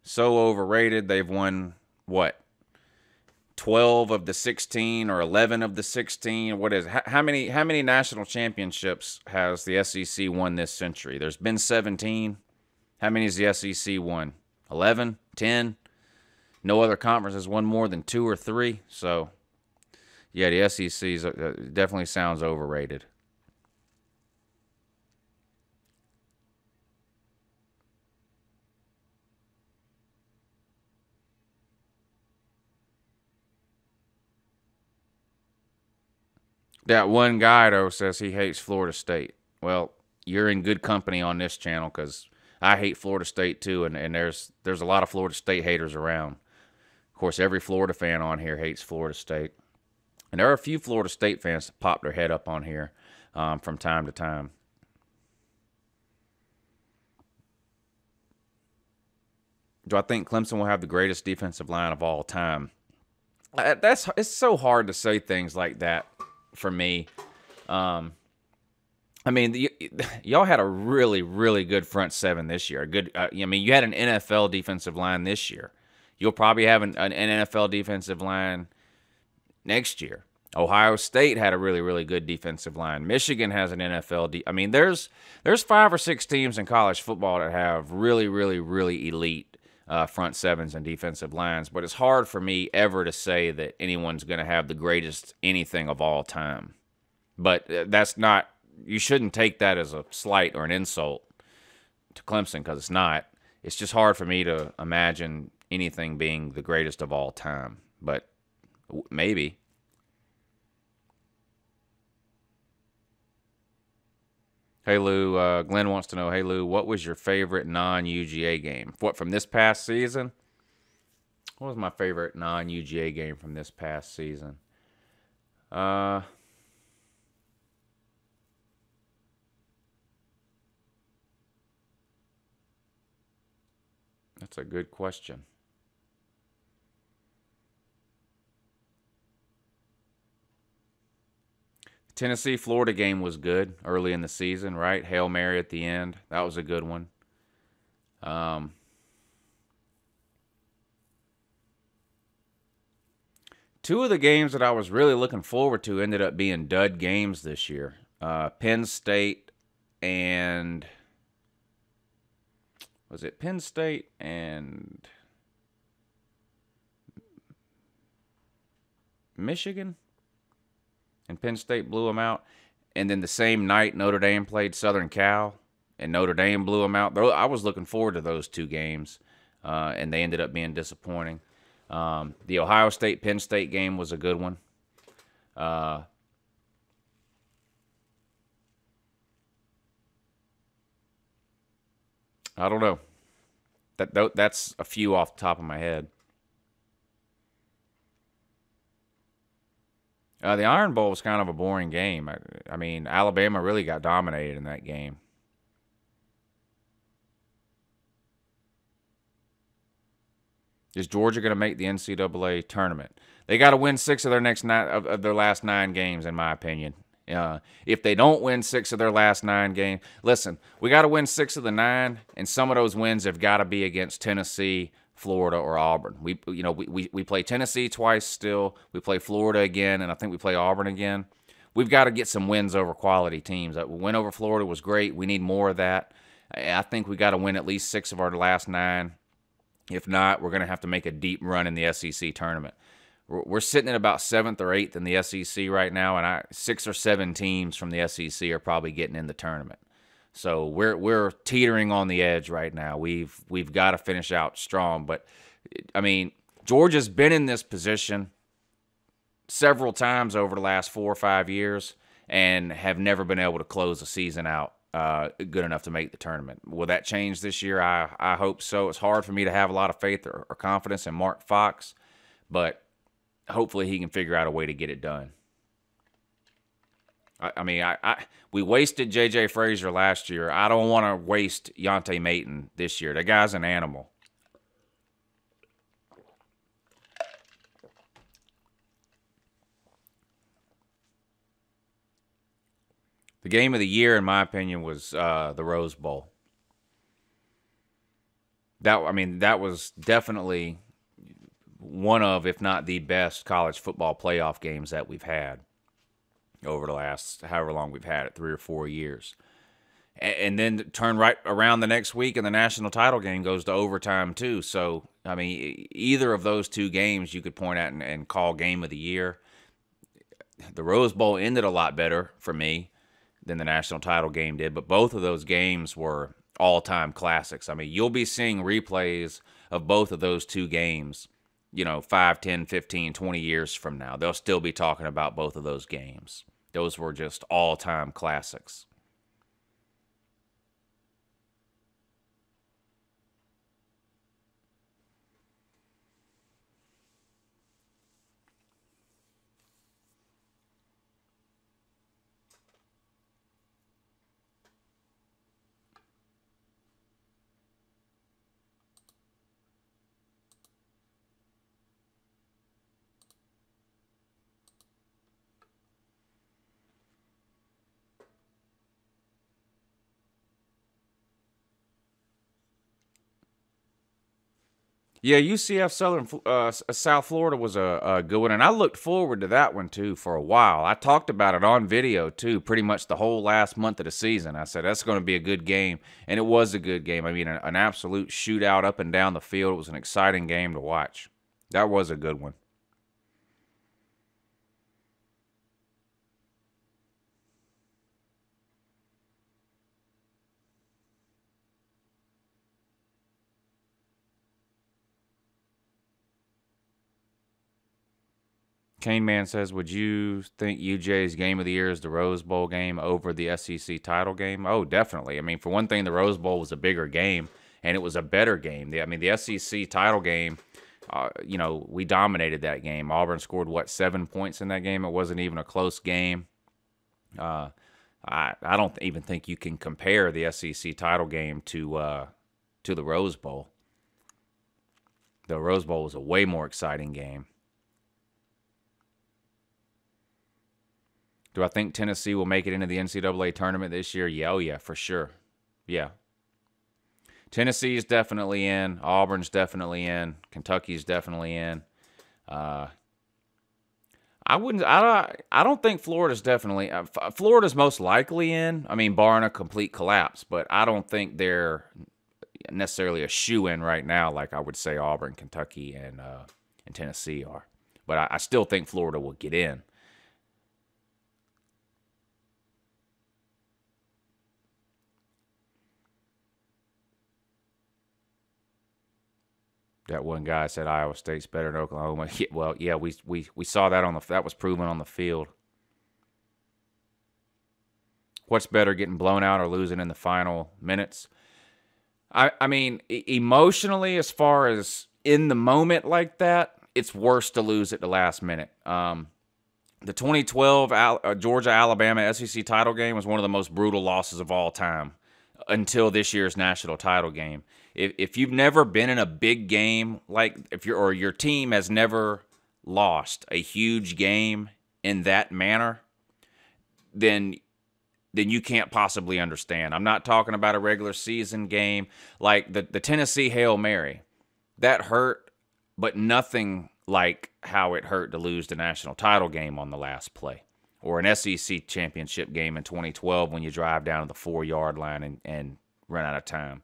So overrated, they've won, what, 12 of the 16 or 11 of the 16? What is it? How many national championships has the SEC won this century? There's been 17. How many has the SEC won? 11? 10? No other conference has won more than 2 or 3. So, yeah, the SEC definitely sounds overrated. That one guy, though, says he hates Florida State. Well, you're in good company on this channel because I hate Florida State too, and there's a lot of Florida State haters around. Of course, every Florida fan on here hates Florida State. And there are a few Florida State fans that pop their head up on here from time to time. Do I think Clemson will have the greatest defensive line of all time? It's so hard to say things like that for me. I mean, y'all had a really, really good front seven this year. You had an NFL defensive line this year. You'll probably have an NFL defensive line next year. Ohio State had a really, really good defensive line. Michigan has an NFL. I mean, there's 5 or 6 teams in college football that have really, really, really elite front sevens and defensive lines. But it's hard for me ever to say that anyone's going to have the greatest anything of all time. But that's not. You shouldn't take that as a slight or an insult to Clemson because it's not. It's just hard for me to imagine anything being the greatest of all time. But maybe. Hey, Lou, Glenn wants to know, hey, Lou, what was your favorite non-UGA game? What, from this past season? What was my favorite non-UGA game from this past season? That's a good question. Tennessee-Florida game was good early in the season, right? Hail Mary at the end. That was a good one. Two of the games that I was really looking forward to ended up being dud games this year. Penn State and... Was it Penn State and Michigan? And Penn State blew them out. And then the same night, Notre Dame played Southern Cal, and Notre Dame blew them out. I was looking forward to those 2 games, and they ended up being disappointing. The Ohio State-Penn State game was a good one. I don't know. That's a few off the top of my head. The Iron Bowl was kind of a boring game. I mean, Alabama really got dominated in that game. Is Georgia going to make the NCAA tournament? They got to win 6 of their last 9 games, in my opinion. If they don't win 6 of their last 9 games, listen, we got to win 6 of the 9, and some of those wins have got to be against Tennessee, Florida, or Auburn. We play Tennessee twice still. We play Florida again, and I think we play Auburn again. We've got to get some wins over quality teams. That win over Florida was great. We need more of that. I think we got to win at least 6 of our last 9. If not, we're going to have to make a deep run in the SEC tournament. We're sitting at about 7th or 8th in the SEC right now, and 6 or 7 teams from the SEC are probably getting in the tournament. So we're teetering on the edge right now. We've got to finish out strong. But, I mean, Georgia's been in this position several times over the last 4 or 5 years and have never been able to close the season out good enough to make the tournament. Will that change this year? I hope so. It's hard for me to have a lot of faith or confidence in Mark Fox, but hopefully he can figure out a way to get it done. We wasted J.J. Frazier last year. I don't want to waste Yante Maton this year. That guy's an animal. The game of the year, in my opinion, was the Rose Bowl. That was definitely one of, if not the best, college football playoff games that we've had over the last however long we've had it, 3 or 4 years. And then turn right around the next week, and the national title game goes to overtime too. So, either of those two games you could point at and call game of the year. The Rose Bowl ended a lot better for me than the national title game did, but both of those games were all-time classics. You'll be seeing replays of both of those two games, 5, 10, 15, 20 years from now. They'll still be talking about both of those games. Those were just all-time classics. Yeah, UCF South Florida was a good one, and I looked forward to that one, too, for a while. I talked about it on video, too, pretty much the whole last month of the season. I said, that's going to be a good game, and it was a good game. An absolute shootout up and down the field. It was an exciting game to watch. That was a good one. Kane Man says, would you think UJ's game of the year is the Rose Bowl game over the SEC title game? Oh, definitely. For one thing, the Rose Bowl was a bigger game, and it was a better game. The SEC title game, we dominated that game. Auburn scored, 7 points in that game? It wasn't even a close game. I don't even think you can compare the SEC title game to the Rose Bowl. The Rose Bowl was a way more exciting game. Do I think Tennessee will make it into the NCAA tournament this year? Yeah, oh yeah, for sure. Yeah. Tennessee's definitely in. Auburn's definitely in. Kentucky's definitely in. I don't think Florida's definitely. Florida's most likely in. Barring a complete collapse, but I don't think they're necessarily a shoe-in right now, like I would say Auburn, Kentucky, and Tennessee are. But I still think Florida will get in. That one guy said Iowa State's better than Oklahoma. Well, yeah, we saw that that was proven on the field. What's better, getting blown out or losing in the final minutes? Emotionally, as far as in the moment like that, it's worse to lose at the last minute. The 2012 Georgia-Alabama SEC title game was one of the most brutal losses of all time until this year's national title game. If you've never been in a big game, your team has never lost a huge game in that manner, then you can't possibly understand. I'm not talking about a regular season game like the Tennessee Hail Mary. That hurt, but nothing like how it hurt to lose the national title game on the last play, or an SEC championship game in 2012 when you drive down to the 4-yard line and run out of time.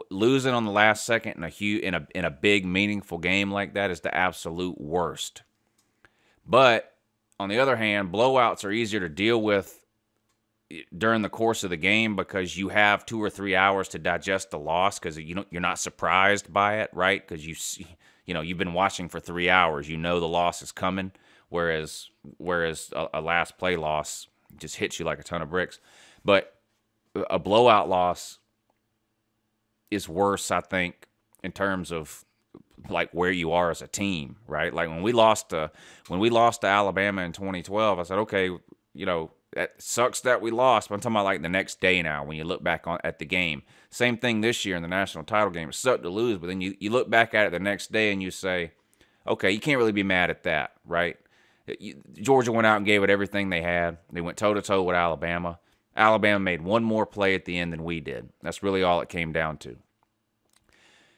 Losing on the last second in a big, meaningful game like that is the absolute worst. But on the other hand, blowouts are easier to deal with during the course of the game because you have 2 or 3 hours to digest the loss because you're not surprised by it, right? Because you've been watching for 3 hours, the loss is coming. Whereas a last play loss just hits you like a ton of bricks. But a blowout loss is worse, I think, in terms of like where you are as a team, right? Like when we lost to Alabama in 2012, I said, okay, that sucks that we lost, but I'm talking about like the next day now when you look back at the game. Same thing this year in the national title game. It sucked to lose, but then you look back at it the next day and you say, okay, you can't really be mad at that, right? Georgia went out and gave it everything they had. They went toe-to-toe with Alabama. Alabama made one more play at the end than we did. That's really all it came down to.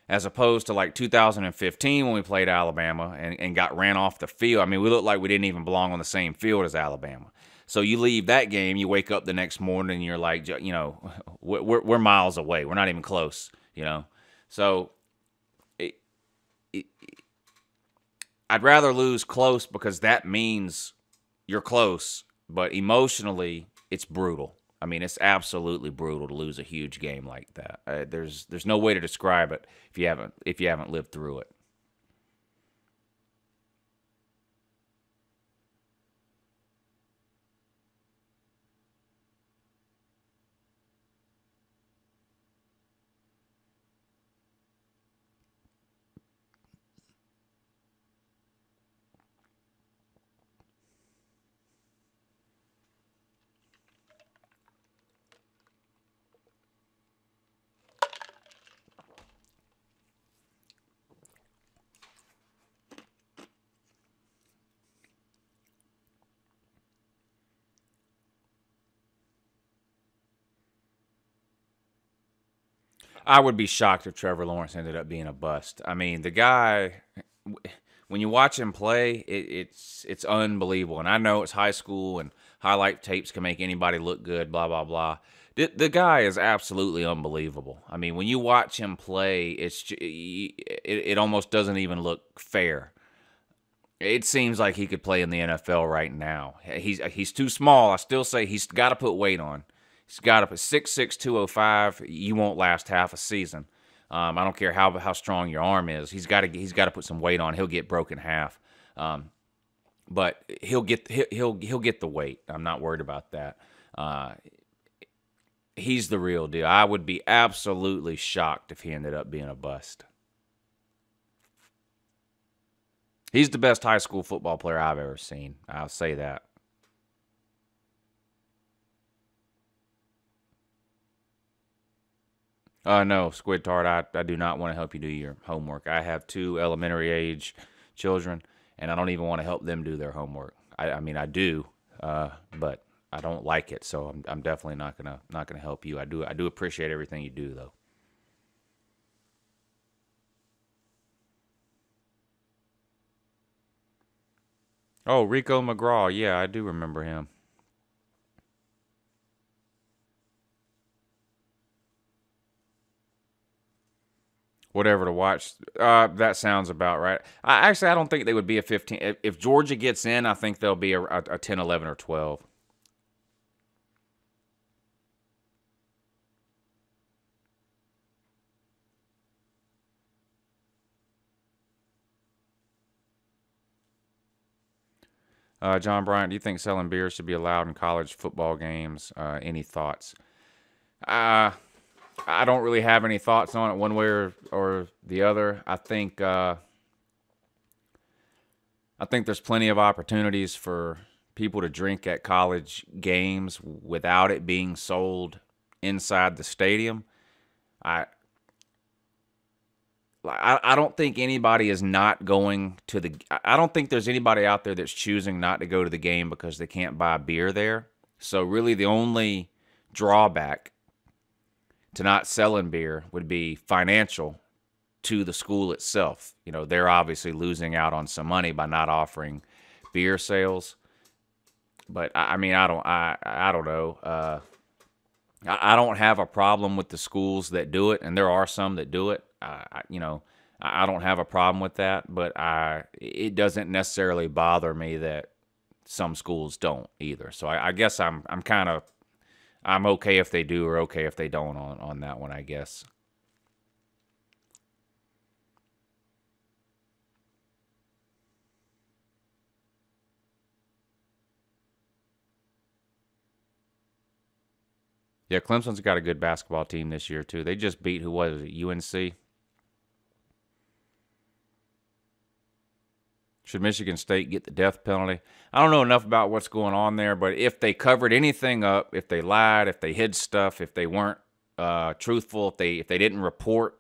As opposed to like 2015 when we played Alabama and got ran off the field. I mean, we looked like we didn't even belong on the same field as Alabama. So you leave that game, you wake up the next morning, and you're like, we're miles away. We're not even close, So I'd rather lose close because that means you're close, but emotionally, it's brutal. I mean, it's absolutely brutal to lose a huge game like that. There's no way to describe it if you haven't lived through it. I would be shocked if Trevor Lawrence ended up being a bust. I mean, the guy, when you watch him play, it's unbelievable. And I know it's high school and highlight tapes can make anybody look good, blah, blah, blah. The guy is absolutely unbelievable. I mean, when you watch him play, it almost doesn't even look fair. It seems like he could play in the NFL right now. He's too small. I still say he's got to put weight on. He's got up at 6'6", 205. You won't last half a season. I don't care how strong your arm is. He's got to put some weight on. He'll get broken half. But he'll get the weight. I'm not worried about that. He's the real deal. I would be absolutely shocked if he ended up being a bust. He's the best high school football player I've ever seen. I'll say that. No, Squid Tart, I do not want to help you do your homework. I have 2 elementary age children, and I don't even want to help them do their homework. I mean, I do, but I don't like it, so I'm definitely not gonna help you. I do appreciate everything you do, though. Oh, Rico McGraw, yeah, I do remember him. Whatever to watch. That sounds about right. I don't think they would be a 15. If Georgia gets in, I think they'll be a 10, 11, or 12. John Bryant, do you think selling beer should be allowed in college football games? Any thoughts? I don't really have any thoughts on it one way or the other. I think there's plenty of opportunities for people to drink at college games without it being sold inside the stadium. I don't think anybody is not going to the. I don't think there's anybody out there that's choosing not to go to the game because they can't buy beer there. So really, the only drawback to not selling beer would be financial to the school itself. They're obviously losing out on some money by not offering beer sales. But I mean, I don't know. I don't have a problem with the schools that do it, and there are some that do it. I don't have a problem with that, but it doesn't necessarily bother me that some schools don't either. So I guess I'm okay if they do or okay if they don't on that one, I guess. Yeah, Clemson's got a good basketball team this year, too. They just beat, who was it, UNC? Should Michigan State get the death penalty? I don't know enough about what's going on there, but if they covered anything up, if they lied, if they hid stuff, if they weren't truthful, if they didn't report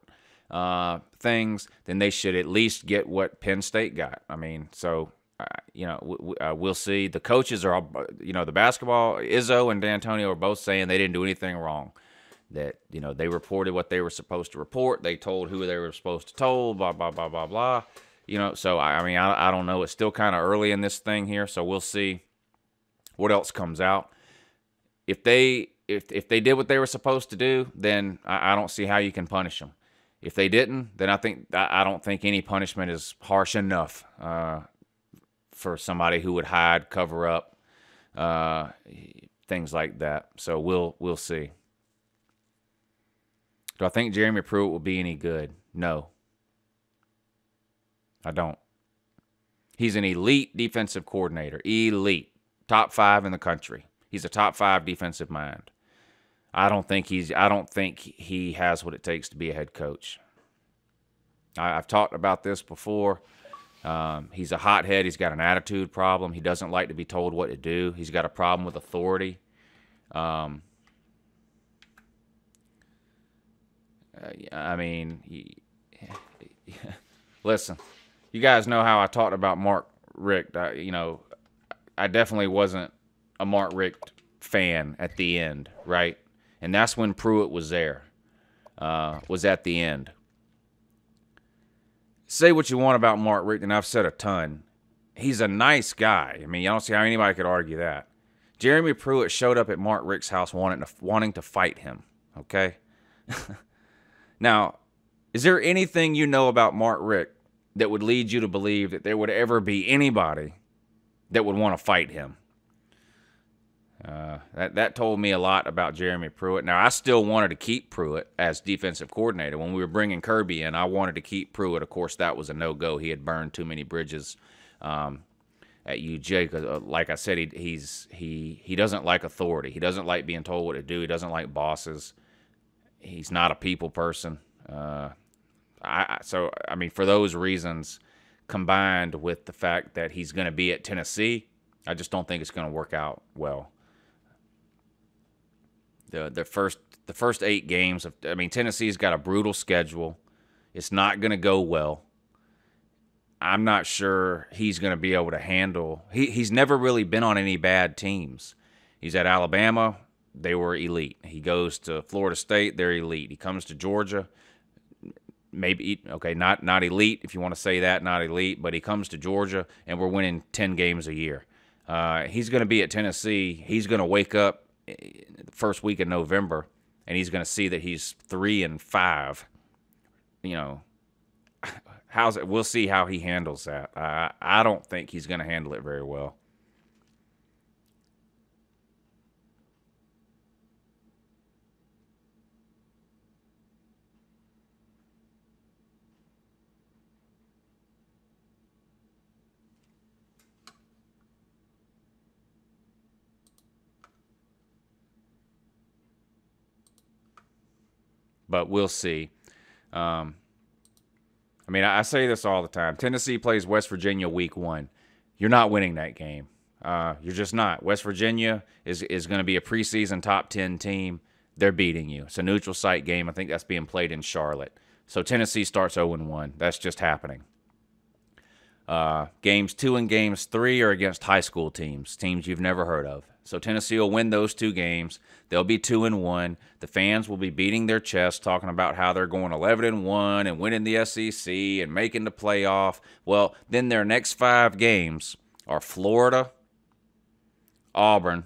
things, then they should at least get what Penn State got. I mean, so we'll see. The coaches are, the basketball, Izzo and D'Antonio are both saying they didn't do anything wrong. That they reported what they were supposed to report. They told who they were supposed to tell. Blah blah blah blah blah. So I mean, I don't know. It's still kind of early in this thing here, so we'll see what else comes out. If they did what they were supposed to do, then I don't see how you can punish them. If they didn't, then I don't think any punishment is harsh enough for somebody who would hide, cover up, things like that. So we'll see. Do I think Jeremy Pruitt will be any good? No. I don't. He's an elite defensive coordinator. Elite. Top 5 in the country. He's a top 5 defensive mind. I don't think he has what it takes to be a head coach. I've talked about this before. He's a hothead. He's got an attitude problem. He doesn't like to be told what to do. He's got a problem with authority. I mean, listen. You guys know how I talked about Mark Richt. I definitely wasn't a Mark Richt fan at the end, right? And that's when Pruitt was there, was at the end. Say what you want about Mark Richt, and I've said a ton. He's a nice guy. I mean, I don't see how anybody could argue that. Jeremy Pruitt showed up at Mark Richt's house wanting to fight him, okay? Now, is there anything you know about Mark Richt that would lead you to believe that there would ever be anybody that would want to fight him? That told me a lot about Jeremy Pruitt. Now, I still wanted to keep Pruitt as defensive coordinator. When we were bringing Kirby in, I wanted to keep Pruitt. Of course, that was a no-go. He had burned too many bridges at UJ. Because, like I said, he doesn't like authority. He doesn't like being told what to do. He doesn't like bosses. He's not a people person. So, I mean, for those reasons, combined with the fact that he's going to be at Tennessee, I just don't think it's going to work out well. The first 8 games Tennessee's got a brutal schedule. It's not going to go well. I'm not sure he's going to be able to handle. He's never really been on any bad teams. He's at Alabama, they were elite. He goes to Florida State, they're elite. He comes to Georgia, maybe, okay, not elite if you want to say that, not elite, but he comes to Georgia and we're winning 10 games a year. He's going to be at Tennessee. He's going to wake up the first week of November and he's going to see that he's 3-5. How's it? We'll see how he handles that. I don't think he's going to handle it very well. But we'll see. I say this all the time. Tennessee plays West Virginia week 1. You're not winning that game. You're just not. West Virginia is going to be a preseason top 10 team. They're beating you. It's a neutral site game. I think that's being played in Charlotte. So Tennessee starts 0-1. That's just happening. Games 2 and games 3 are against high school teams you've never heard of. So Tennessee will win those 2 games. They'll be 2-1. The fans will be beating their chests, talking about how they're going 11-1 and winning the SEC and making the playoff. Well, then their next 5 games are Florida, Auburn,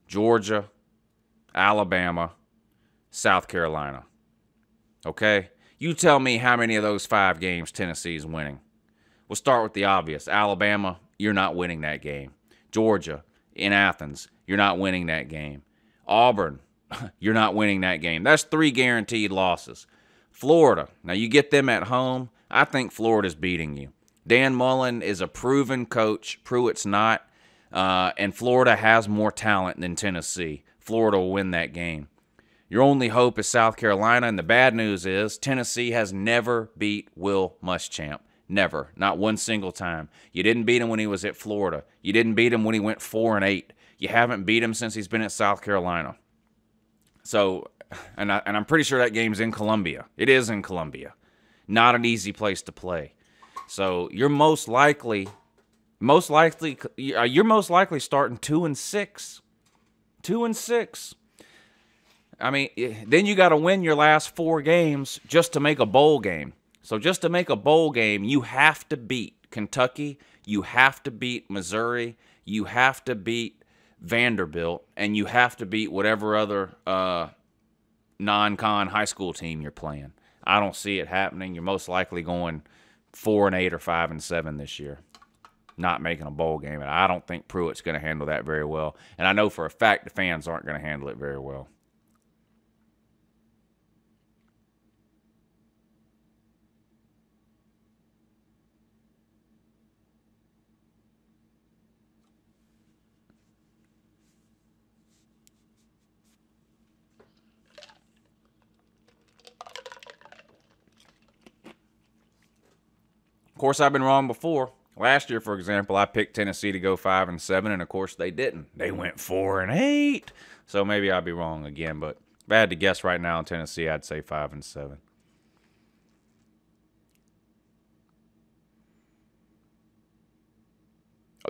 Georgia, Alabama, South Carolina. Okay? You tell me how many of those 5 games Tennessee's winning. We'll start with the obvious. Alabama, you're not winning that game. Georgia, in Athens, you're not winning that game. Auburn, you're not winning that game. That's 3 guaranteed losses. Florida, now you get them at home. I think Florida's beating you. Dan Mullen is a proven coach. Pruitt's not. And Florida has more talent than Tennessee. Florida will win that game. Your only hope is South Carolina, and the bad news is Tennessee has never beat Will Muschamp. Never. Not one single time. You didn't beat him when he was at Florida. You didn't beat him when he went 4-8. You haven't beat him since he's been at South Carolina. So, and I'm pretty sure that game's in Columbia. It is in Columbia. Not an easy place to play. So you're most likely starting 2-6. 2-6. I mean, then you got to win your last 4 games just to make a bowl game. So just to make a bowl game, you have to beat Kentucky, you have to beat Missouri, you have to beat Vanderbilt, and you have to beat whatever other non-con high school team you're playing. I don't see it happening. You're most likely going 4-8 or 5-7 this year, not making a bowl game. And I don't think Pruitt's going to handle that very well. And I know for a fact the fans aren't going to handle it very well. Of course, I've been wrong before. Last year, for example, I picked Tennessee to go 5-7, and of course they didn't. They went 4-8. So maybe I'll be wrong again, but if I had to guess right now in Tennessee, I'd say 5-7.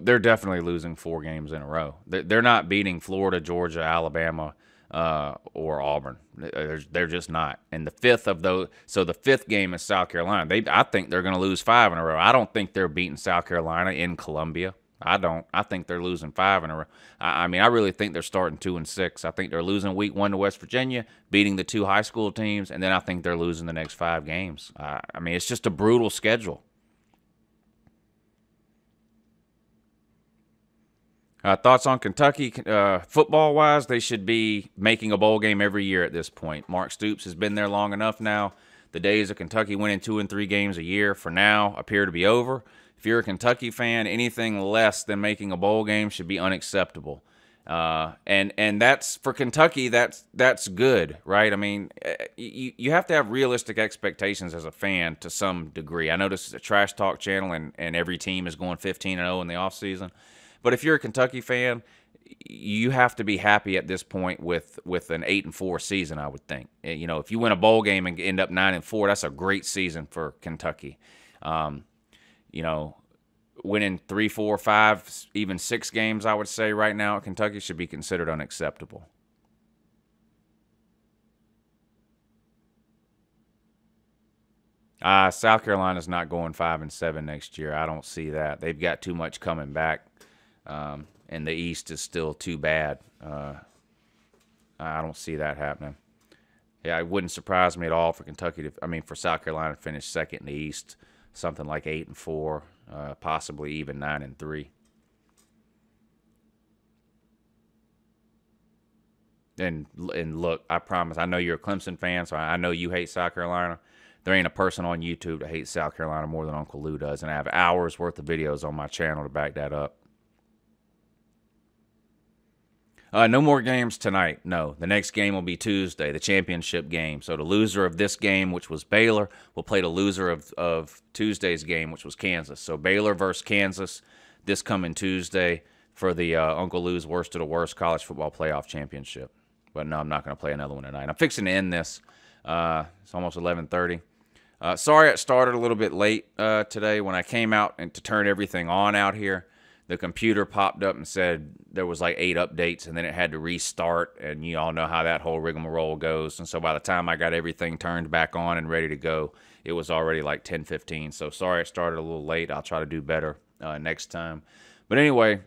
They're definitely losing 4 games in a row. They're not beating Florida, Georgia, Alabama, or Auburn. They're just not. And the 5th of those, so the 5th game is South Carolina. I think they're going to lose 5 in a row. I don't think they're beating South Carolina in Columbia. I don't. I think they're losing 5 in a row. I mean, I really think they're starting 2-6. I think they're losing week 1 to West Virginia, beating the 2 high school teams, and then I think they're losing the next 5 games. I mean, it's just a brutal schedule. Thoughts on Kentucky football-wise? They should be making a bowl game every year at this point. Mark Stoops has been there long enough now. The days of Kentucky winning 2 and 3 games a year for now appear to be over. If you're a Kentucky fan, anything less than making a bowl game should be unacceptable. And that's for Kentucky. That's good, right? I mean, you have to have realistic expectations as a fan to some degree. I know this is a trash talk channel, and every team is going 15-0 in the offseason. But if you're a Kentucky fan, you have to be happy at this point with an 8-4 season, I would think. You know, if you win a bowl game and end up 9-4, that's a great season for Kentucky. You know, winning 3, 4, 5, even 6 games, I would say right now at Kentucky should be considered unacceptable. South Carolina's not going 5-7 next year. I don't see that. They've got too much coming back. And the East is still too bad. I don't see that happening. Yeah, it wouldn't surprise me at all for for South Carolina to finish second in the East, something like 8-4, possibly even 9-3. And look, I promise, I know you're a Clemson fan, so I know you hate South Carolina. There ain't a person on YouTube that hates South Carolina more than Uncle Lou does, and I have hours worth of videos on my channel to back that up. No more games tonight. No, the next game will be Tuesday, the championship game. So the loser of this game, which was Baylor, will play the loser of Tuesday's game, which was Kansas. So Baylor versus Kansas this coming Tuesday for the Uncle Lou's worst of the worst college football playoff championship. But no, I'm not going to play another one tonight. I'm fixing to end this. It's almost 11:30. Sorry it started a little bit late today. When I came out and to turn everything on out here, the computer popped up and said there was like 8 updates, and then it had to restart, and you all know how that whole rigmarole goes. And so by the time I got everything turned back on and ready to go, it was already like 10:15. So sorry it started a little late. I'll try to do better next time. But anyway,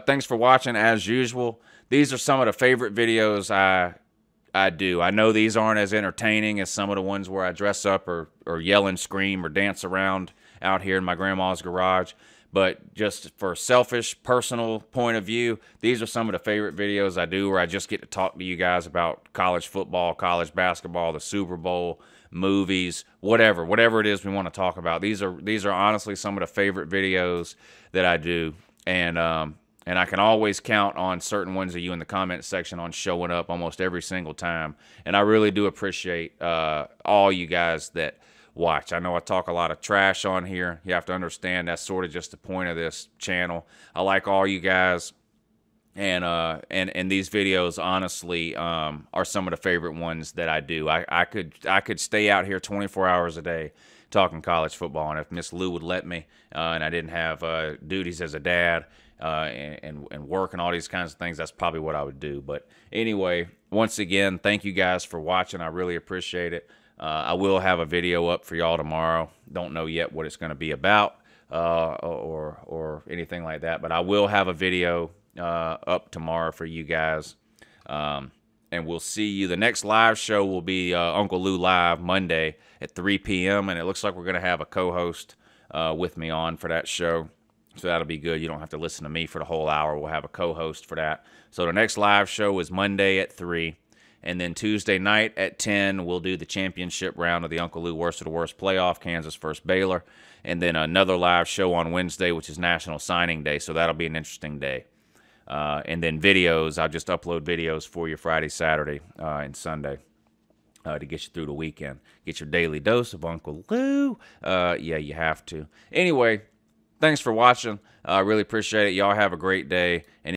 thanks for watching as usual. These are some of the favorite videos I do. I know these aren't as entertaining as some of the ones where I dress up or yell and scream or dance around out here in my grandma's garage. But just for selfish, personal point of view, these are some of the favorite videos I do where I just get to talk to you guys about college football, college basketball, the Super Bowl, movies, whatever it is we want to talk about. These are honestly some of the favorite videos that I do. And And I can always count on certain ones of you in the comment section on showing up almost every single time. And I really do appreciate all you guys that watch. I know I talk a lot of trash on here. You have to understand that's sort of just the point of this channel. I like all you guys. And these videos, honestly, are some of the favorite ones that I do. I could stay out here 24 hours a day talking college football, and if Miss Lou would let me, and I didn't have duties as a dad and work and all these kinds of things, that's probably what I would do. But anyway, once again, thank you guys for watching. I really appreciate it. I will have a video up for y'all tomorrow. Don't know yet what it's going to be about or anything like that, but I will have a video up tomorrow for you guys. And we'll see you. The next live show will be Uncle Lou Live Monday at 3 p.m. And it looks like we're going to have a co-host with me on for that show. So that'll be good. You don't have to listen to me for the whole hour. We'll have a co-host for that. So the next live show is Monday at 3. And then Tuesday night at 10, we'll do the championship round of the Uncle Lou Worst of the Worst playoff, Kansas versus Baylor. And then another live show on Wednesday, which is National Signing Day. So that'll be an interesting day. And then videos, I'll just upload videos for you Friday, Saturday, and Sunday to get you through the weekend. Get your daily dose of Uncle Lou. Yeah, you have to. Anyway, thanks for watching. I really appreciate it. Y'all have a great day. And